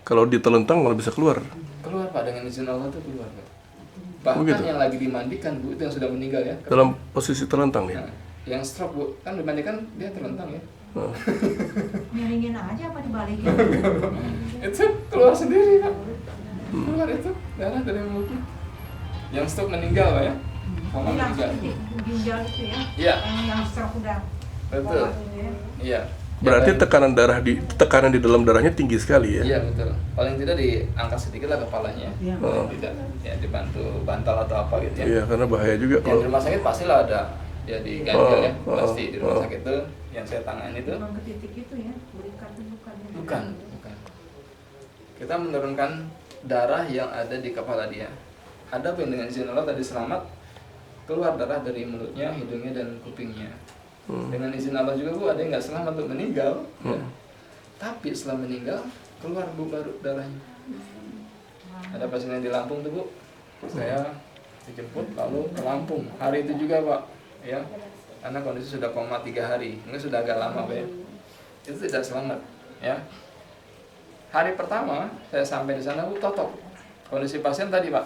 Kalau ditelentang malah bisa keluar. Keluar Pak, dengan izin Allah itu keluar Pak. Bahkan gitu? yang lagi dimandikan Bu, itu yang sudah meninggal ya. Dalam posisi terlentang ya. Nah, yang stroke Bu, kan dimandikan dia terlentang ya. Miringin aja apa dibalikin? Itu keluar sendiri Pak. Keluar itu darah dari mulutnya. Yang stroke meninggal Pak ya. Koma Ini meninggal. langsung di ginjal itu ya. Iya. Yang stroke udah. Betul. koma itu ya. Iya. Berarti Ya, tekanan di dalam darahnya tinggi sekali ya. iya betul. Paling tidak diangkat sedikit lah kepalanya. Iya. Paling tidak ya dibantu bantal atau apa gitu ya. Iya, karena bahaya juga Yang kalau di rumah sakit pastilah ada dia diganjel ya, pasti di rumah sakit itu yang saya tangani itu. Memang ke titik itu ya, berikan bukan. Bukan. Kita menurunkan darah yang ada di kepala dia. Ada pun dengan izin Allah tadi selamat keluar darah dari mulutnya, hidungnya dan kupingnya. Dengan izin Allah juga Bu, ada yang nggak selamat untuk meninggal. Ya. Tapi setelah meninggal keluar Bu baru darahnya. Ada pasien yang di Lampung tuh Bu, saya dijemput lalu ke Lampung. Hari itu juga Pak, ya, karena kondisi sudah koma 3 hari, ini sudah agak lama Pak ya. Itu tidak selamat, ya. Hari pertama saya sampai di sana Bu, totok. Kondisi pasien tadi Pak,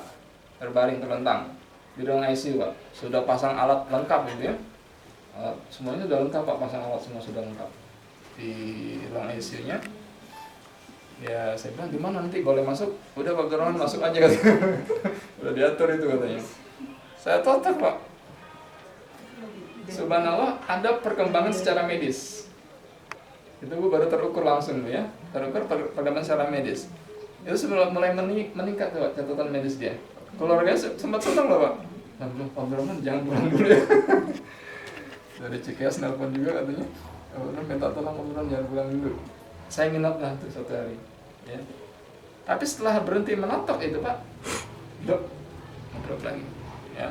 terbaring terlentang di ruang ICU Pak, sudah pasang alat lengkap gitu ya. Semuanya sudah lengkap Pak, pasang alat semua sudah lengkap di ruang ICU-nya. Ya saya bilang gimana nanti boleh masuk? Udah Pak Gerongan masuk aja katanya. Udah diatur itu katanya. Saya totok Pak. Subhanallah ada perkembangan secara medis. Itu Bu baru terukur langsung ya. Terukur perkembangan secara medis. Itu sebelum mulai meningkat tuh Pak, catatan medis dia. Keluarga sempat senang loh Pak. Pak Gerongan jangan pulang dulu ya. Dari Cikeas nelpon juga katanya. Minta tolong Pak Gerongan jangan pulang dulu. Saya nginap lah tuh 1 hari. Ya. Tapi setelah berhenti menotok itu Pak, drop lagi. Ya.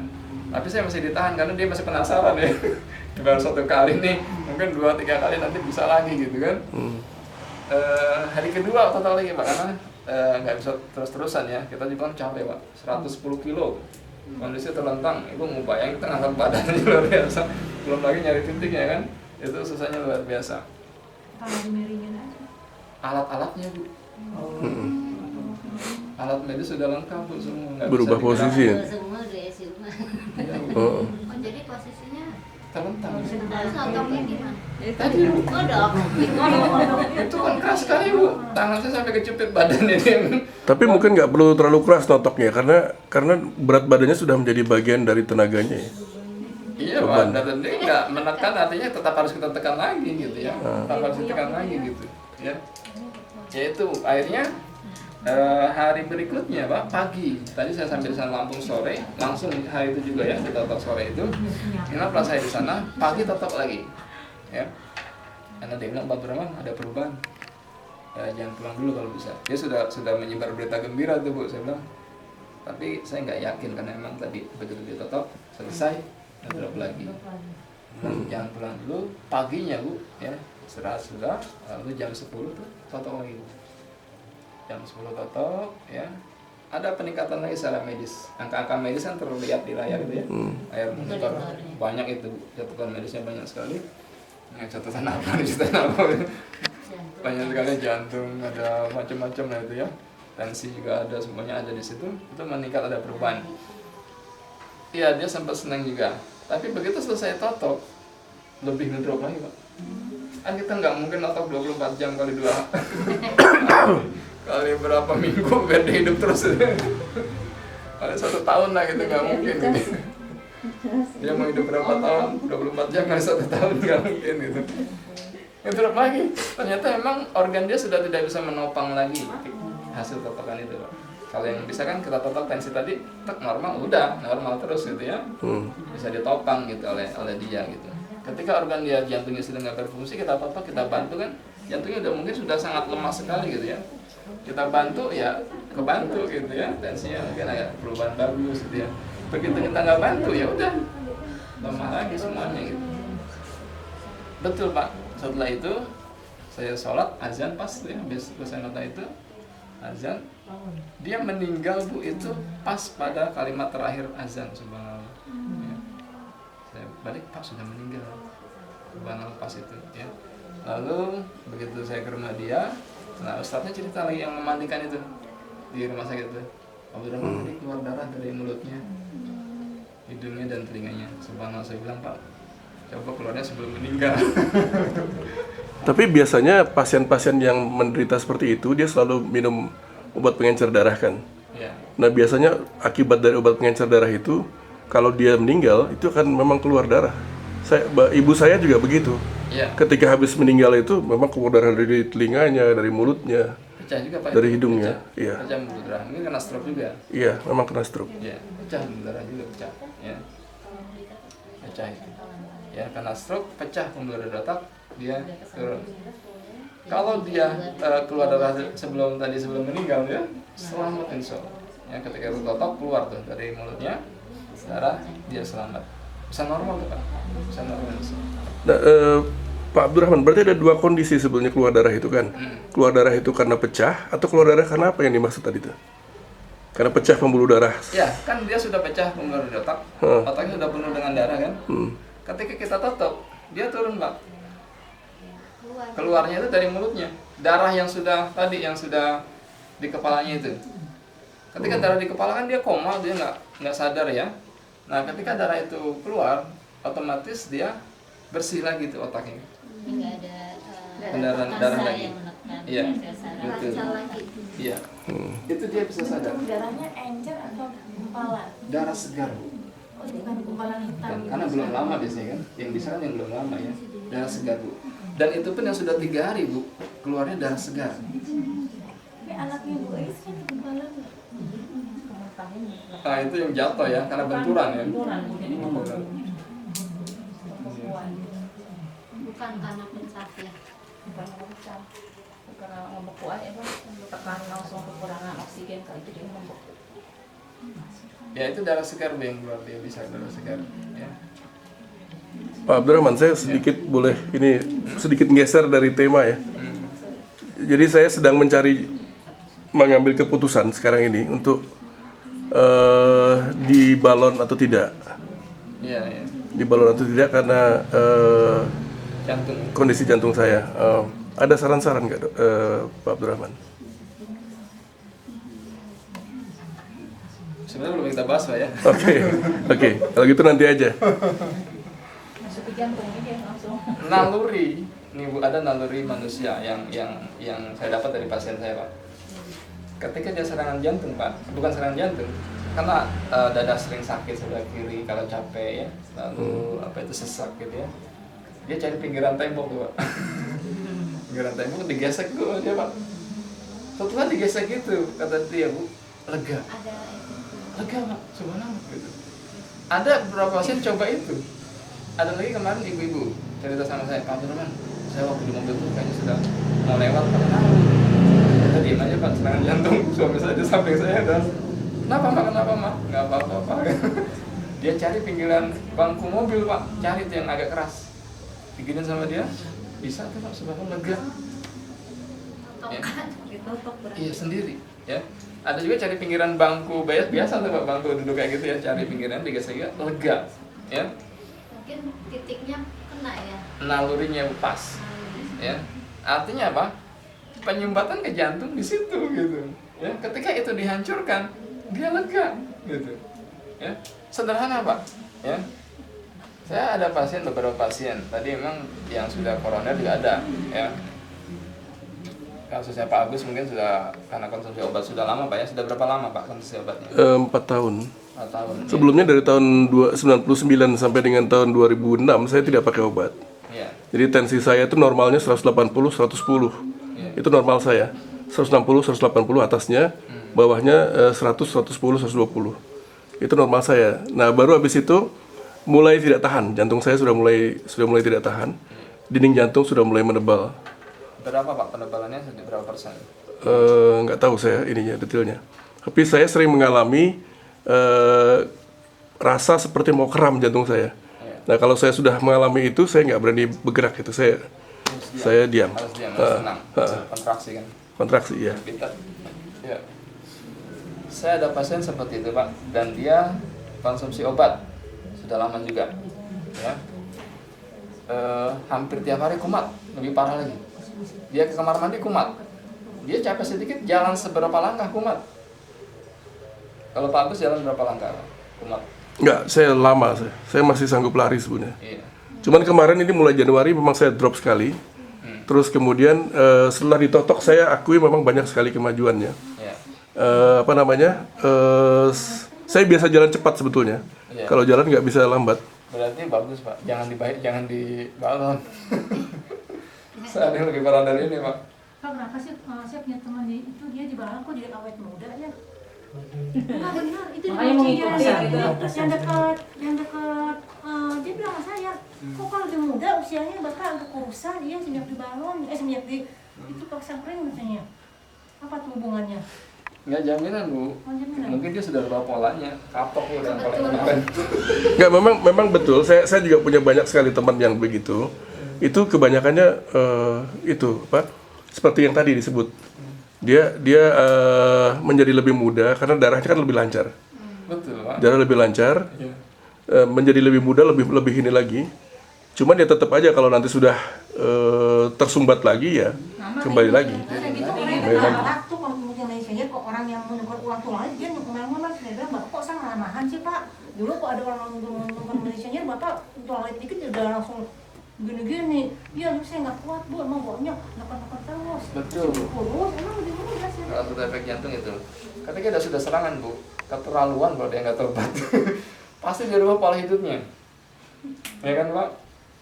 Tapi saya masih ditahan karena dia masih penasaran ya. Baru 1 kali nih, mungkin 2-3 kali nanti bisa lagi gitu kan. Hari kedua total lagi Pak karena nggak bisa terus-terusan ya. Kita juga kan capek Pak, 110 kilo. Kondisi terlentang, Ibu mau bayangin kita ngangkat badannya luar biasa. Belum lagi nyari titiknya kan, itu susahnya luar biasa. Kalau miringin aja. Alat-alatnya Bu. Alat medis sudah lengkap Bu semua. Nggak Berubah bisa posisi ya? Semua di ICU. Iya, Bu. Oh. Jadi posisinya Terlentang. harus notoknya gimana? Tadi Bu. Kodok. Itu kan keras sekali Bu. Tangan saya sampai kejepit badannya dia. Tapi mungkin nggak perlu terlalu keras notoknya karena berat badannya sudah menjadi bagian dari tenaganya ya. Iya Pak, dan dia nggak menekan artinya tetap harus kita tekan lagi gitu ya. Tetap harus ditekan lagi gitu ya. Yaitu akhirnya hari berikutnya Pak, pagi. Tadi saya sampai di sana Lampung sore, langsung hari itu juga ya, kita totok sore itu. Ingatlah saya di sana, pagi totok lagi. Ya. Karena dia bilang, Pak Gerongan ada perubahan. Jangan pulang dulu kalau bisa. Dia sudah menyebar berita gembira tuh Bu, saya bilang. Tapi saya nggak yakin karena memang tadi begitu ditotok selesai, drop lagi. Jangan pulang dulu, paginya Bu, ya. Sudah, lalu jam 10 tuh totok lagi. Jam 10 totok, ya. Ada peningkatan lagi secara medis. Angka-angka medis kan terlihat di layar itu ya. Layar monitor banyak itu, catatan medisnya banyak sekali. Nah, catatan apa? Banyak sekali jantung, ada macam-macam lah itu ya. Tensi juga ada, semuanya ada di situ. Itu meningkat, ada perubahan. Iya, dia sempat senang juga. Tapi begitu selesai totok, lebih ngedrop lagi Pak. Kan kita nggak mungkin notok 24 jam kali 2 kali berapa minggu biar dia hidup terus kali 1 tahun lah gitu, nggak mungkin gitu. Dia mau hidup berapa tahun, 24 jam kali 1 tahun nggak mungkin gitu. Ngedrop lagi, ternyata emang organ dia sudah tidak bisa menopang lagi hasil totokan itu Pak. Kalau yang bisa kan kita totok tensi tadi normal, udah normal terus gitu ya, bisa ditopang gitu oleh dia gitu. Ketika organ dia jantungnya sudah nggak berfungsi, kita totok, kita bantu kan, jantungnya udah mungkin sudah sangat lemah sekali gitu ya. Kita bantu ya kebantu gitu ya, tensinya mungkin agak perubahan bagus gitu ya. Begitu kita nggak bantu ya udah lemah lagi semuanya gitu. Betul Pak. Setelah itu saya sholat azan pas ya, habis selesai nota itu azan, dia meninggal Bu itu pas pada kalimat terakhir azan, subhanallah. Ya. Saya balik, Pak sudah meninggal, subhanallah pas itu ya. Lalu begitu saya ke rumah dia, nah ustadznya cerita lagi yang memandikan itu di rumah sakit itu. Pak Gerongan tadi keluar darah dari mulutnya, hidungnya dan telinganya. Subhanallah, saya bilang Pak, coba keluarnya sebelum meninggal. Tapi biasanya pasien-pasien yang menderita seperti itu dia selalu minum obat pengencer darah kan. Ya. Nah biasanya akibat dari obat pengencer darah itu kalau dia meninggal itu akan memang keluar darah. Ibu saya juga begitu. Ya. Ketika habis meninggal itu memang keluar darah dari telinganya, dari mulutnya, Pecah juga Pak. dari hidungnya. Pecah. Iya. Pecah mulut darah. Ini kena stroke juga. Iya, memang kena stroke. Ya, pecah mulut darah juga pecah. Ya. Pecah itu. Ya, karena stroke pecah pembuluh darah otak, dia turun. Kalau dia keluar darah sebelum meninggal ya, selamat insya Allah. Ya, ketika itu otak keluar tuh dari mulutnya, darah, dia selamat. Bisa normal tuh Pak, bisa normal. Nah, Pak Abdurrahman, berarti ada dua kondisi sebelumnya keluar darah itu kan? Keluar darah itu karena pecah atau keluar darah karena apa yang dimaksud tadi itu? Karena pecah pembuluh darah. Ya, kan dia sudah pecah pembuluh darah otak, otaknya sudah penuh dengan darah kan? Ketika kita tutup, dia turun Pak. Keluarnya itu dari mulutnya. Darah yang sudah di kepalanya itu. Ketika darah di kepala kan dia koma, dia nggak sadar ya. Nah, ketika darah itu keluar, otomatis dia bersih lagi tuh otaknya. Nggak ada Pendaran darah lagi. Iya, betul. rasa lagi. Iya. Itu dia bisa sadar. Darahnya encer atau gumpalan? Darah segar. Oh, bukan gumpalan hitam. Karena belum lama biasanya kan. Yang bisa kan yang belum lama ya. Darah segar Bu. Dan itu pun yang sudah 3 hari Bu, keluarnya darah segar. Tapi anaknya Bu Ais kan gumpalan. Nah itu yang jatuh ya, karena benturan ya. Benturan. Bukan karena pecah ya. Bukan pecah. Karena membeku aja Pak. Tekan langsung kekurangan oksigen kali itu dia membeku. Ya itu darah segar Bu yang keluar, dia bisa darah segar ya. Pak Abdurrahman, saya sedikit boleh ini sedikit geser dari tema ya. Jadi saya sedang mengambil keputusan sekarang ini untuk dibalon atau tidak. Iya, iya. Dibalon atau tidak karena Jantung. kondisi jantung saya. Ada saran-saran nggak Pak Abdurrahman? Sebenarnya belum kita bahas Pak ya. Oke. Kalau gitu nanti aja. Masuk ke jantung aja langsung. Naluri, nih Bu, ada naluri manusia yang saya dapat dari pasien saya Pak. Ketika dia serangan jantung Pak, bukan serangan jantung, karena dada sering sakit sebelah kiri kalau capek ya, lalu sesak gitu ya, dia cari pinggiran tembok tuh Pak. Pinggiran tembok digesek tuh dia Pak. Setelah digesek gitu, kata dia Bu, lega. Lega Pak, subhanallah gitu. Ada beberapa pasien coba itu. Ada lagi kemarin ibu-ibu cerita sama saya, Pak Abdurrahman, saya waktu di mobil tuh kayaknya sudah mau lewat Pak. Kita diem aja Pak, serangan jantung suami saya di samping saya dan kenapa Mak? Nggak apa-apa. Dia cari pinggiran bangku mobil Pak, cari tuh yang agak keras. Diginin sama dia, bisa tuh Pak, subhanallah lega. Ya. Ditutup berarti. Iya sendiri ya. Ada juga cari pinggiran bangku biasa tuh Pak, bangku duduk kayak gitu ya, cari pinggiran digesek lega ya. Mungkin titiknya kena ya. Nalurinya pas ya. Artinya apa? Penyumbatan ke jantung di situ gitu ya. Ketika itu dihancurkan, dia lega gitu ya. Sederhana Pak ya. Saya ada beberapa pasien tadi memang yang sudah koroner juga ada ya. Kasusnya Pak Agus mungkin sudah karena konsumsi obat sudah lama Pak ya. Sudah berapa lama Pak konsumsi obatnya? 4 tahun. 4 tahun. Sebelumnya dari tahun 99 sampai dengan tahun 2006 saya tidak pakai obat. Iya. Jadi tensi saya itu normalnya 180 110. Iya. Itu normal saya. 160 180 atasnya, bawahnya 100 110 120. Itu normal saya. Nah, baru habis itu mulai tidak tahan. Jantung saya sudah mulai tidak tahan. Dinding jantung sudah mulai menebal. Berapa Pak penebalannya? Berapa persen? Nggak tahu saya ininya detailnya. Tapi saya sering mengalami rasa seperti mau kram jantung saya. Nah kalau saya sudah mengalami itu, saya nggak berani bergerak itu. Saya diam. Harus diam, harus tenang. Kontraksi kan? Kontraksi ya. Ya. Saya ada pasien seperti itu Pak, dan dia konsumsi obat sudah lama juga. Ya. Hampir tiap hari kumat, lebih parah lagi. Dia ke kamar mandi kumat. Dia capek sedikit, jalan seberapa langkah kumat. Kalau Pak Agus jalan berapa langkah kumat? Enggak, saya lama. Saya masih sanggup lari sebenarnya. Iya. Cuman kemarin ini mulai Januari memang saya drop sekali. Terus kemudian setelah ditotok saya akui memang banyak sekali kemajuannya. Iya. Saya biasa jalan cepat sebetulnya. Iya. Kalau jalan nggak bisa lambat. Berarti bagus Pak, jangan dibalon. Saya ada yang lebih parah dari ini Pak. Pak, kenapa sih saya punya teman itu dia di Balang kok jadi awet muda ya? Enggak benar, itu di Makanya mau Bocil ngikutin ya. gitu. Yang dekat dia bilang sama saya, kok kalau dia muda usianya bapak agak kurusan, iya semenjak di balon, semenjak di itu pasang ring katanya. Apa tuh hubungannya? Nggak jaminan Bu, Oh, jaminan. mungkin dia sudah rubah polanya, kapok Bu dengan pola kemarin. Nggak, memang betul. Saya juga punya banyak sekali teman yang begitu. Itu kebanyakannya itu apa? Seperti yang tadi disebut. Dia menjadi lebih muda karena darahnya kan lebih lancar. Betul Pak. Darah lebih lancar, Iya. menjadi lebih muda, lebih ini lagi. Cuman dia tetap aja kalau nanti sudah tersumbat lagi ya kembali lagi. Ada gitu orang yang galak tuh kalau mungkin Indonesia kok orang yang menukar uang tunai dia ngomong-ngomong saya bilang bapak kok sangat ramahan sih pak. Dulu kok ada orang menukar Indonesia bapak toilet dikit udah langsung gini-gini. Iya lu saya nggak kuat bu, emang baunya nakar-nakar terus. Betul Bu. Kurus, emang lebih kurus ya. Kalau sudah efek jantung itu, ketika dia sudah serangan Bu, keterlaluan kalau dia nggak tobat, pasti dia rubah pola hidupnya, ya kan Pak?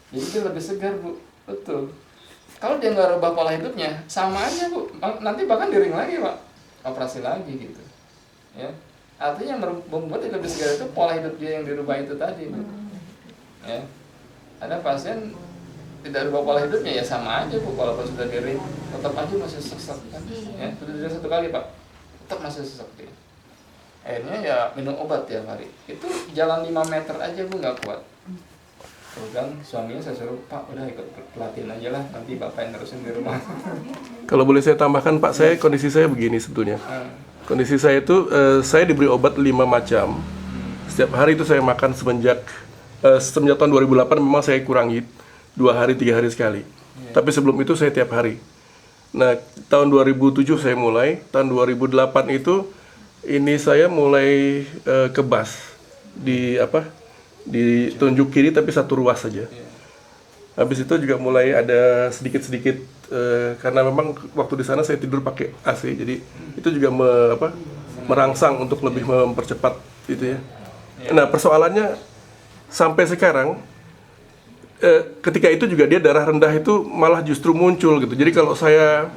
Jadi dia lebih segar Bu, betul. Kalau dia nggak rubah pola hidupnya, sama aja Bu, nanti bahkan diring lagi Pak, operasi lagi gitu, ya. Artinya yang membuat dia lebih segar itu pola hidup dia yang dirubah itu tadi Bu, ya. Ada pasien tidak rubah pola hidupnya ya sama aja Bu, walaupun sudah diring, tetap aja masih sesek kan, ya. Sudah diring 1 kali Pak, tetap masih sesek dia. Akhirnya ya minum obat tiap hari. Itu jalan 5 meter aja Bu nggak kuat. Kan suaminya saya suruh, Pak udah ikut pelatihan aja lah, nanti bapak yang terusin di rumah. Kalau boleh saya tambahkan Pak, kondisi saya begini sebetulnya. Kondisi saya itu saya diberi obat 5 macam. Setiap hari itu saya makan semenjak tahun 2008 memang saya kurangi 2 hari 3 hari sekali. Tapi sebelum itu saya tiap hari. Nah, tahun 2007 saya mulai, tahun 2008 itu ini saya mulai kebas di tunjuk kiri tapi 1 ruas saja. Habis itu juga mulai ada sedikit-sedikit karena memang waktu di sana saya tidur pakai AC, jadi itu juga merangsang untuk lebih mempercepat itu ya. Nah, persoalannya sampai sekarang ketika itu juga dia darah rendah itu malah justru muncul gitu. Jadi kalau saya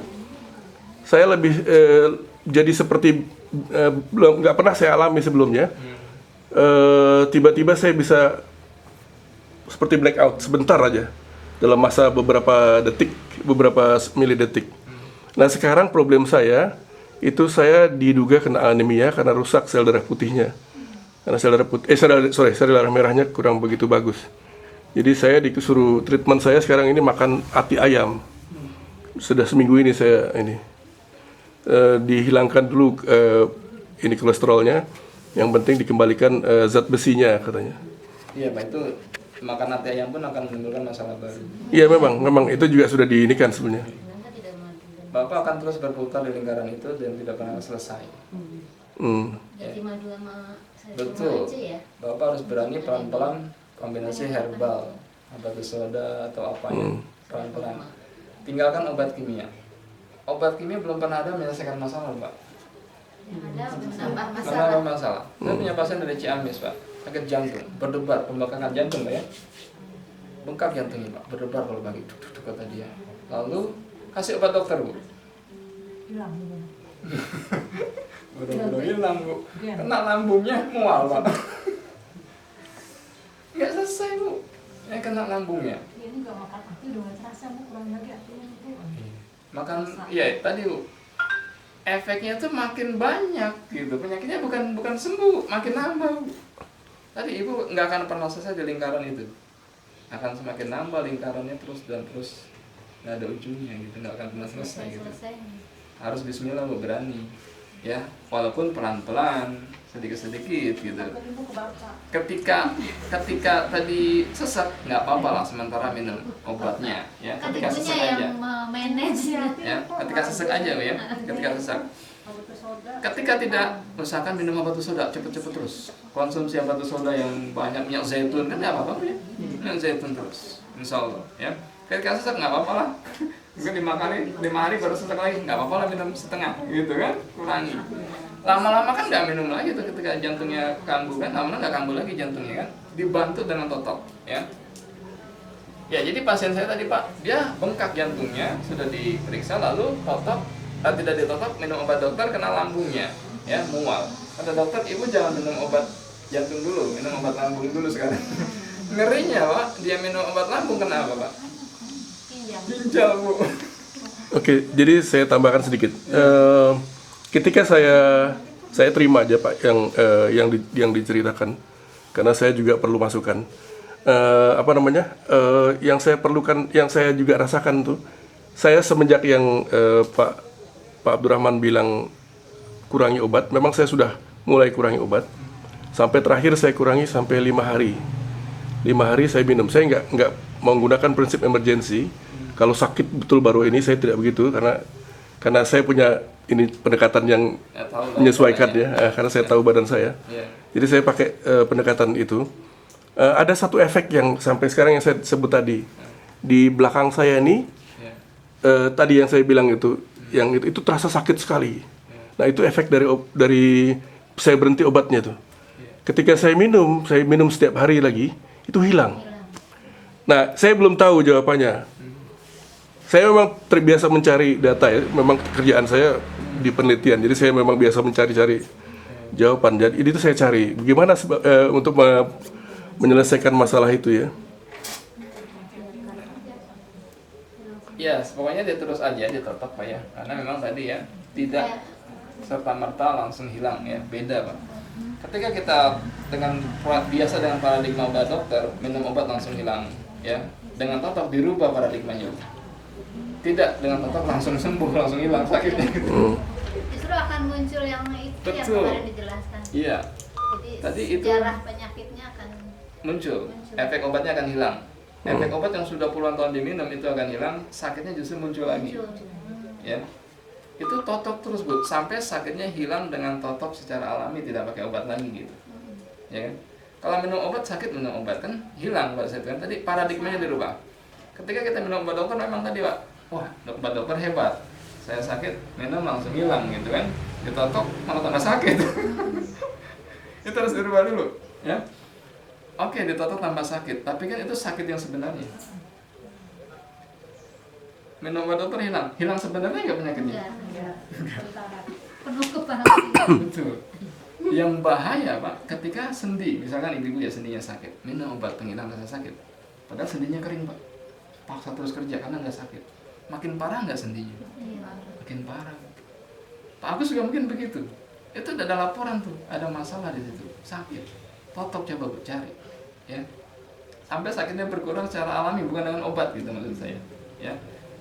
lebih jadi seperti belum nggak pernah saya alami sebelumnya. Tiba-tiba saya bisa seperti blackout sebentar aja dalam masa beberapa detik, beberapa milidetik. Nah sekarang problem saya itu saya diduga kena anemia karena rusak sel darah putihnya. Karena sel darah merahnya kurang begitu bagus. Jadi saya disuruh treatment saya sekarang ini makan ati ayam. Sudah seminggu ini saya dihilangkan dulu ini kolesterolnya. Yang penting dikembalikan zat besinya katanya. Iya Pak, itu makan ati ayam pun akan menimbulkan masalah baru. Iya memang itu juga sudah diinikan sebenarnya. Bapak akan terus berputar di lingkaran itu dan tidak pernah selesai. Jadi madu sama Betul. aja ya. Bapak harus berani pelan-pelan kombinasi herbal, obat soda atau apanya, pelan-pelan. Tinggalkan obat kimia. Obat kimia belum pernah ada menyelesaikan masalah Pak. Ada menambah masalah. Menambah masalah. Saya punya pasien dari Ciamis Pak, sakit jantung, berdebar, pembengkakan jantung Pak ya. Bengkak jantungnya Pak, berdebar kalau pagi, duk kata dia. Lalu kasih obat dokter Bu. Hilang. Bener-bener hilang Bu. Kena lambungnya mual Pak. Nggak selesai Bu. Kena lambungnya. Ini nggak makan aku udah nggak terasa bu, kurang lagi aku. Makan, iya tadi Bu. Efeknya tuh makin banyak gitu. Penyakitnya bukan sembuh, makin nambah Bu. Tadi Ibu nggak akan pernah selesai di lingkaran itu. Akan semakin nambah lingkarannya terus dan terus. Nggak ada ujungnya gitu, nggak akan pernah selesai gitu. Harus bismillah Bu, berani. Ya, walaupun pelan-pelan, sedikit-sedikit gitu. Ketika tadi sesak nggak apa-apa lah sementara minum obatnya ya. Kan Ketika sesak ibunya aja. yang manage ya. Ya, ketika sesak aja Bu ya. Ketika sesak. Ketika tidak, usahakan minum obat soda cepet-cepet terus. Konsumsi obat soda yang banyak minyak zaitun kan nggak apa-apa ya. Minyak zaitun terus, insya Allah ya. Ketika sesak nggak apa-apa lah. Mungkin 5 hari baru sesak lagi, nggak apa-apa lah minum setengah gitu kan, kurangi. Lama-lama kan nggak minum lagi tuh ketika jantungnya kambuh kan, lama-lama nggak kambuh lagi jantungnya kan, dibantu dengan totok ya. Ya jadi pasien saya tadi Pak, dia bengkak jantungnya, sudah diperiksa lalu totok, tidak ditotok, minum obat dokter kena lambungnya ya, mual. kata dokter ibu jangan minum obat jantung dulu, minum obat lambung dulu sekarang. Ngerinya Pak, dia minum obat lambung kenapa Pak? Ginjal Bu. Oke, jadi saya tambahkan sedikit. Ketika saya terima aja Pak yang diceritakan, karena saya juga perlu masukan. Yang saya perlukan, yang saya juga rasakan tuh, saya semenjak yang Pak Abdurrahman bilang kurangi obat, memang saya sudah mulai kurangi obat. Sampai terakhir saya kurangi sampai 5 hari. 5 hari saya minum. Saya nggak menggunakan prinsip emergency. Kalau sakit betul baru ini saya tidak begitu, karena saya punya ini pendekatan yang menyesuaikan ya, karena saya tahu badan saya. Jadi saya pakai pendekatan itu. Ada satu efek yang sampai sekarang yang saya sebut tadi di belakang saya ini, tadi yang saya bilang itu, yang itu terasa sakit sekali. Nah itu efek dari saya berhenti obatnya tuh. Ketika saya minum setiap hari lagi, itu hilang. Nah, saya belum tahu jawabannya. Saya memang terbiasa mencari data ya, memang kerjaan saya di penelitian, jadi saya memang biasa mencari-cari jawaban. Jadi itu saya cari, bagaimana untuk menyelesaikan masalah itu ya. Ya, pokoknya dia terus aja, dia tetap Pak ya. Karena memang tadi ya, tidak serta-merta langsung hilang ya, beda Pak. Ketika kita biasa dengan paradigma obat dokter, minum obat langsung hilang ya. Dengan totok dirubah paradigmanya. Tidak dengan totok langsung sembuh, langsung hilang sakitnya. Justru akan muncul yang itu yang kemarin dijelaskan. Iya. Jadi tadi itu sejarah penyakitnya akan muncul. Efek obatnya akan hilang. Efek obat yang sudah puluhan tahun diminum itu akan hilang, sakitnya justru muncul lagi. Ya. Itu totok terus Bu, sampai sakitnya hilang dengan totok secara alami, tidak pakai obat lagi gitu. Ya kan? Kalau minum obat sakit, minum obat kan hilang pada saat itu kan. Tadi paradigmanya dirubah. Ketika kita minum obat dokter memang tadi Pak, wah obat dokter hebat. Saya sakit, minum langsung hilang gitu kan. Ditotok malah tambah sakit. Itu harus dirubah dulu, ya. Oke, ditotok tambah sakit, tapi kan itu sakit yang sebenarnya. Minum obat dokter hilang sebenarnya nggak penyakitnya? penuh kepala. Betul. Yang bahaya Pak, ketika sendi, misalkan ibu ya sendinya sakit, minum obat penghilang rasa sakit, padahal sendinya kering Pak, paksa terus kerja karena nggak sakit, makin parah nggak sendinya? Makin parah. Pak Agus juga mungkin begitu. Itu ada laporan tuh, ada masalah di situ, sakit, totok coba Bu cari, ya, sampai sakitnya berkurang secara alami, bukan dengan obat gitu maksud saya, ya.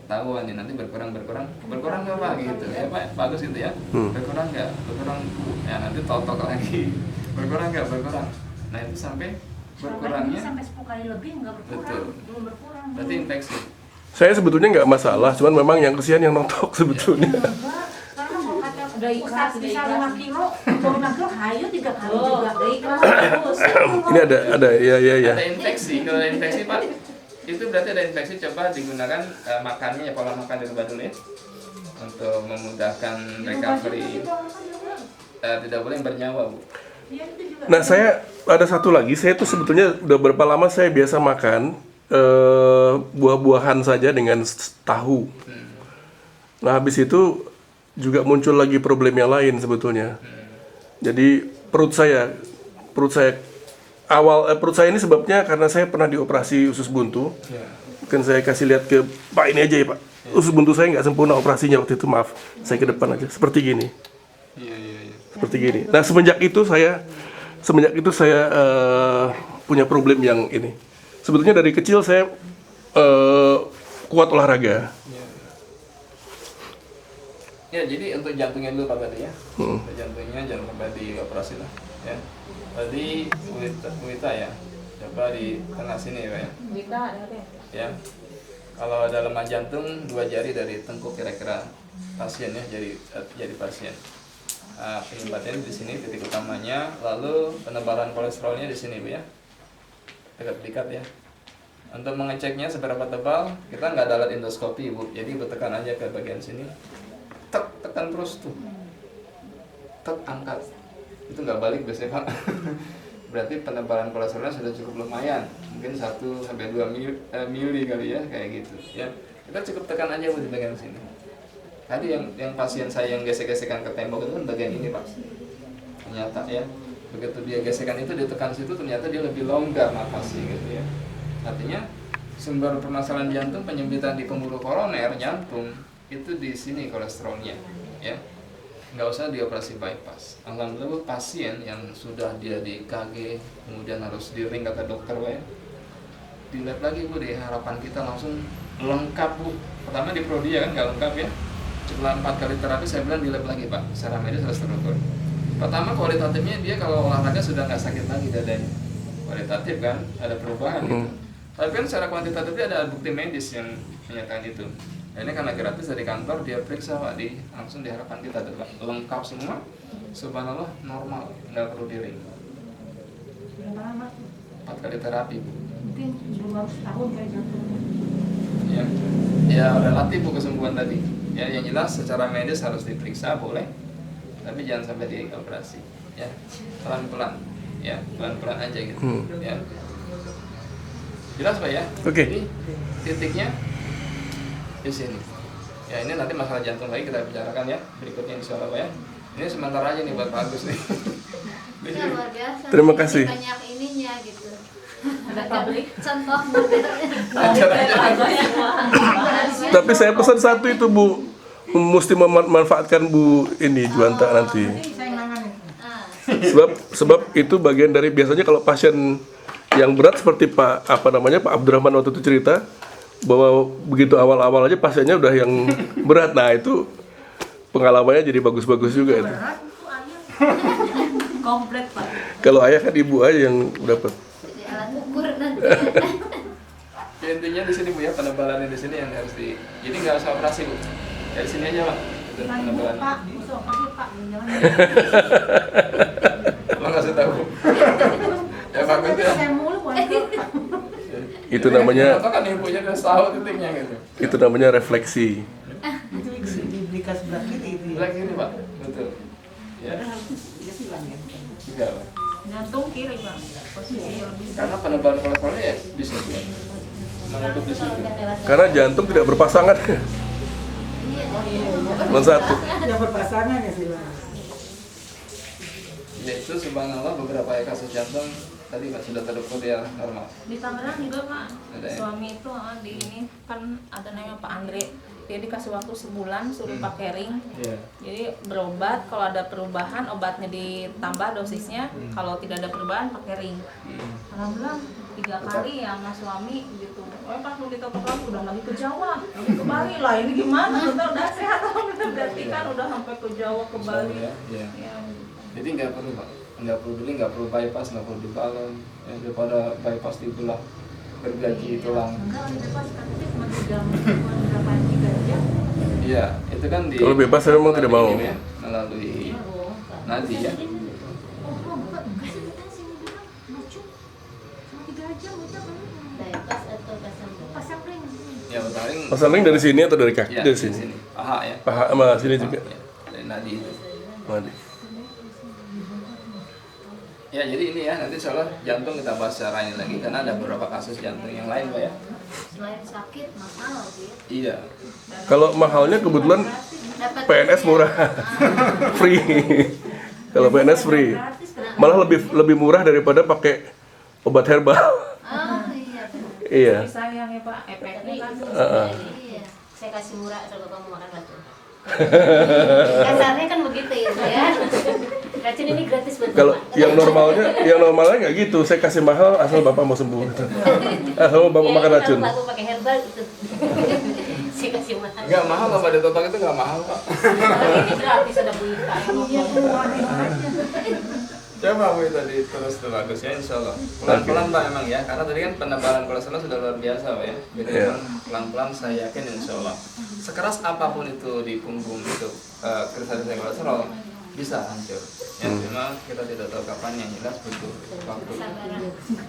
Tahu nih nanti berkurang nggak Pak gitu ya Pak, bagus gitu ya, berkurang ya nanti totok lagi, berkurang nah itu sampai berkurangnya sampai 10 kali lebih nggak berkurang. Betul. Belum berkurang. Berarti infeksi. Saya sebetulnya nggak masalah, cuman memang yang kesian yang nontok sebetulnya. Karena kalau kata Ustaz bisa 5 kilo, 5 kilo hayu 3 kali juga. Ini ada ya. Ada infeksi, kalau ada infeksi Pak, itu berarti ada infeksi, coba digunakan makannya ya, pola makan dirubah dulu ya, untuk memudahkan recovery. Tidak boleh bernyawa Bu. Nah saya ada satu lagi, saya tuh sebetulnya udah berapa lama saya biasa makan buah-buahan saja dengan tahu. Nah habis itu juga muncul lagi problem yang lain sebetulnya. Jadi perut saya ini sebabnya karena saya pernah dioperasi usus buntu. Mungkin saya kasih lihat ke Pak ini aja ya Pak. Usus buntu saya nggak sempurna operasinya waktu itu, maaf. Saya ke depan aja seperti gini. Seperti gini. Nah semenjak itu saya punya problem yang ini. Sebetulnya dari kecil saya kuat olahraga. Ya, jadi untuk jantungnya dulu Pak Badi ya. Untuk jantungnya jangan lupa dioperasi lah ya. Tadi Wita ya. Coba di tengah sini ya Pak ya. Wita ada deh. Ya. Kalau ada lemah jantung, 2 jari dari tengkuk kira-kira pasien ya, jadi pasien. Penyempatannya di sini titik utamanya, lalu penebalan kolesterolnya di sini Bu ya. Dekat-dekat ya. Untuk mengeceknya seberapa tebal, kita nggak ada alat endoskopi Bu. Jadi Bu tekan aja ke bagian sini. Tekan terus tuh, angkat, itu nggak balik biasanya Pak. Berarti penebalan kolesterolnya sudah cukup lumayan, mungkin 1-2 mili kali ya, kayak gitu ya. Kita cukup tekan aja Bu di bagian sini. Tadi yang pasien saya yang gesek-gesekan ke tembok itu kan bagian ini Pak, ternyata ya. Begitu dia gesekan itu ditekan situ, ternyata dia lebih longgar nafasnya gitu ya. Artinya sumber permasalahan jantung, penyempitan di pembuluh koroner jantung itu di sini kolesterolnya ya. Nggak usah dioperasi bypass. Alhamdulillah pasien yang sudah dia di KG kemudian harus di ring kata dokter ya, di lab lagi Bu, di harapan kita langsung lengkap Bu. Pertama di prodi ya kan nggak lengkap ya. Setelah 4 kali terapi saya bilang di lab lagi Pak, secara medis harus terukur. Pertama kualitatifnya dia kalau olahraga sudah nggak sakit lagi dadanya, kualitatif kan, ada perubahan gitu. Tapi kan secara kuantitatifnya ada bukti medis yang menyatakan itu. Nah, ini karena gratis dari kantor dia periksa Pak, langsung di harapan kita lengkap semua, subhanallah normal, nggak perlu di-ring. Berapa lama? 4 kali terapi Bu. Mungkin baru setahun kali jantungnya. Ya relatif Bu kesembuhan tadi. Ya yang jelas secara medis harus diperiksa boleh, tapi jangan sampai dioperasi ya, pelan-pelan ya, pelan-pelan aja gitu ya. Jelas Pak ya? Oke. Jadi titiknya di sini ya, ini nanti masalah jantung lagi kita bicarakan ya berikutnya insyaallah Pak ya. Ini sementara aja nih buat Pak Agus nih. Ya, luar biasa. Terima kasih. Banyak ininya gitu. Ada publik. Contoh modelnya. Tapi saya pesan satu itu Bu, mesti memanfaatkan Bu ini Juwanta nanti. Saya yang nangani. Sebab itu bagian dari biasanya kalau pasien yang berat seperti Pak Abdurrahman waktu itu cerita bahwa begitu awal-awal aja pasiennya udah yang berat. Nah itu pengalamannya jadi bagus-bagus juga itu. Komplit Pak. Kalau ayah kan ibu aja yang dapat. Jadi alat ukur nanti. Ya, intinya di sini Bu ya, penebalannya di sini yang harus jadi nggak usah operasi Bu. Dari sini aja Pak. Itu penebalan. Pak, bisa operasi Pak, jangan. Lo ngasih tahu. Ya bagus ya. Saya mulu buat Pak. Itu namanya Atau kan ibunya udah tahu titiknya gitu. itu namanya refleksi. Itu di kas sebelah kiri itu. Sebelah kiri Pak, betul. Ya, Dia bilang ya. juga Pak. Jantung kiri Pak, posisi lebih. Karena penebalan kolesterolnya ya di sini. Menutup di sini. Karena jantung tidak berpasangan. Cuma satu. Yang berpasangan ya sih. Ya itu subhanallah beberapa kasus jantung tadi Pak sudah terukur ya normal. Di Tangerang juga Pak, Ada ya? suami itu di ini kan ada namanya Pak Andre, dia dikasih waktu sebulan suruh pakai ring. Iya. Jadi berobat, kalau ada perubahan obatnya ditambah dosisnya, kalau tidak ada perubahan pakai ring. Alhamdulillah 3 kali ya sama suami gitu. Oh pas mau ditotok lagi udah lagi ke Jawa, lagi ke Bali lah, ini gimana? Kita udah sehat alhamdulillah, berarti kan udah sampai ke Jawa ke Bali. Ya, ya. Ya, Jadi nggak perlu Pak, nggak perlu beli, nggak perlu bypass, nggak perlu dibalon. Ya, daripada bypass dibelah gergaji tulang. Enggak, bebas katanya cuma 3 jam. Iya, itu kan di. Kalau bebas saya memang tidak mau. Ya, melalui nadi ya. Bypass atau pasang ring? Ya paling. Pasang ring dari sini atau dari kaki? Ya, Dari sini. Paha ya. Paha sama sini juga. Ya, dari nadi itu. Mandi. Ya jadi ini ya, nanti soal jantung kita bahas secara ini lagi karena ada beberapa kasus jantung yang lain Pak ya. Selain sakit, mahal gitu. Iya. Kalau mahalnya kebetulan Dapat PNS murah. Free. Kalau PNS free. Malah lebih murah daripada pakai obat herbal. Oh iya. Iya. tapi sayang ya Pak, efeknya kan. Iya. Saya kasih murah kalau kamu makan racun. Kasarnya kan begitu ya. Racun ini gratis buat Kalau Bapak. yang normalnya nggak gitu. Saya kasih mahal asal bapak mau sembuh. Gitu. Asal bapak Ya, makan kalau racun. aku pakai herbal itu. Saya kasih mahal. Nggak mahal loh Pak, ditotok itu nggak mahal Pak. Ini gratis ada Bu Ika. Coba Bu tadi terus tuh bagus ya insya Allah. Pelan-pelan Pak emang ya, karena tadi kan penebalan kolesterol sudah luar biasa Pak ya. Jadi Iya. memang pelan-pelan saya yakin insya Allah. Sekeras apapun itu di punggung itu kristalisasi kolesterol bisa hancur. Ya, cuma kita tidak tahu kapan, yang jelas butuh waktu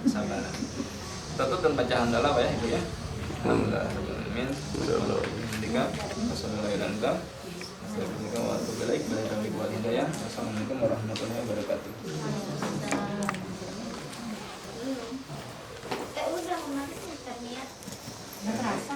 kesabaran. Tutup dan baca hamdalah Pak ya Ibu ya. Alhamdulillah. Amin. Wassalamualaikum warahmatullahi wabarakatuh. Udah, nanti terniat. Nggak terasa.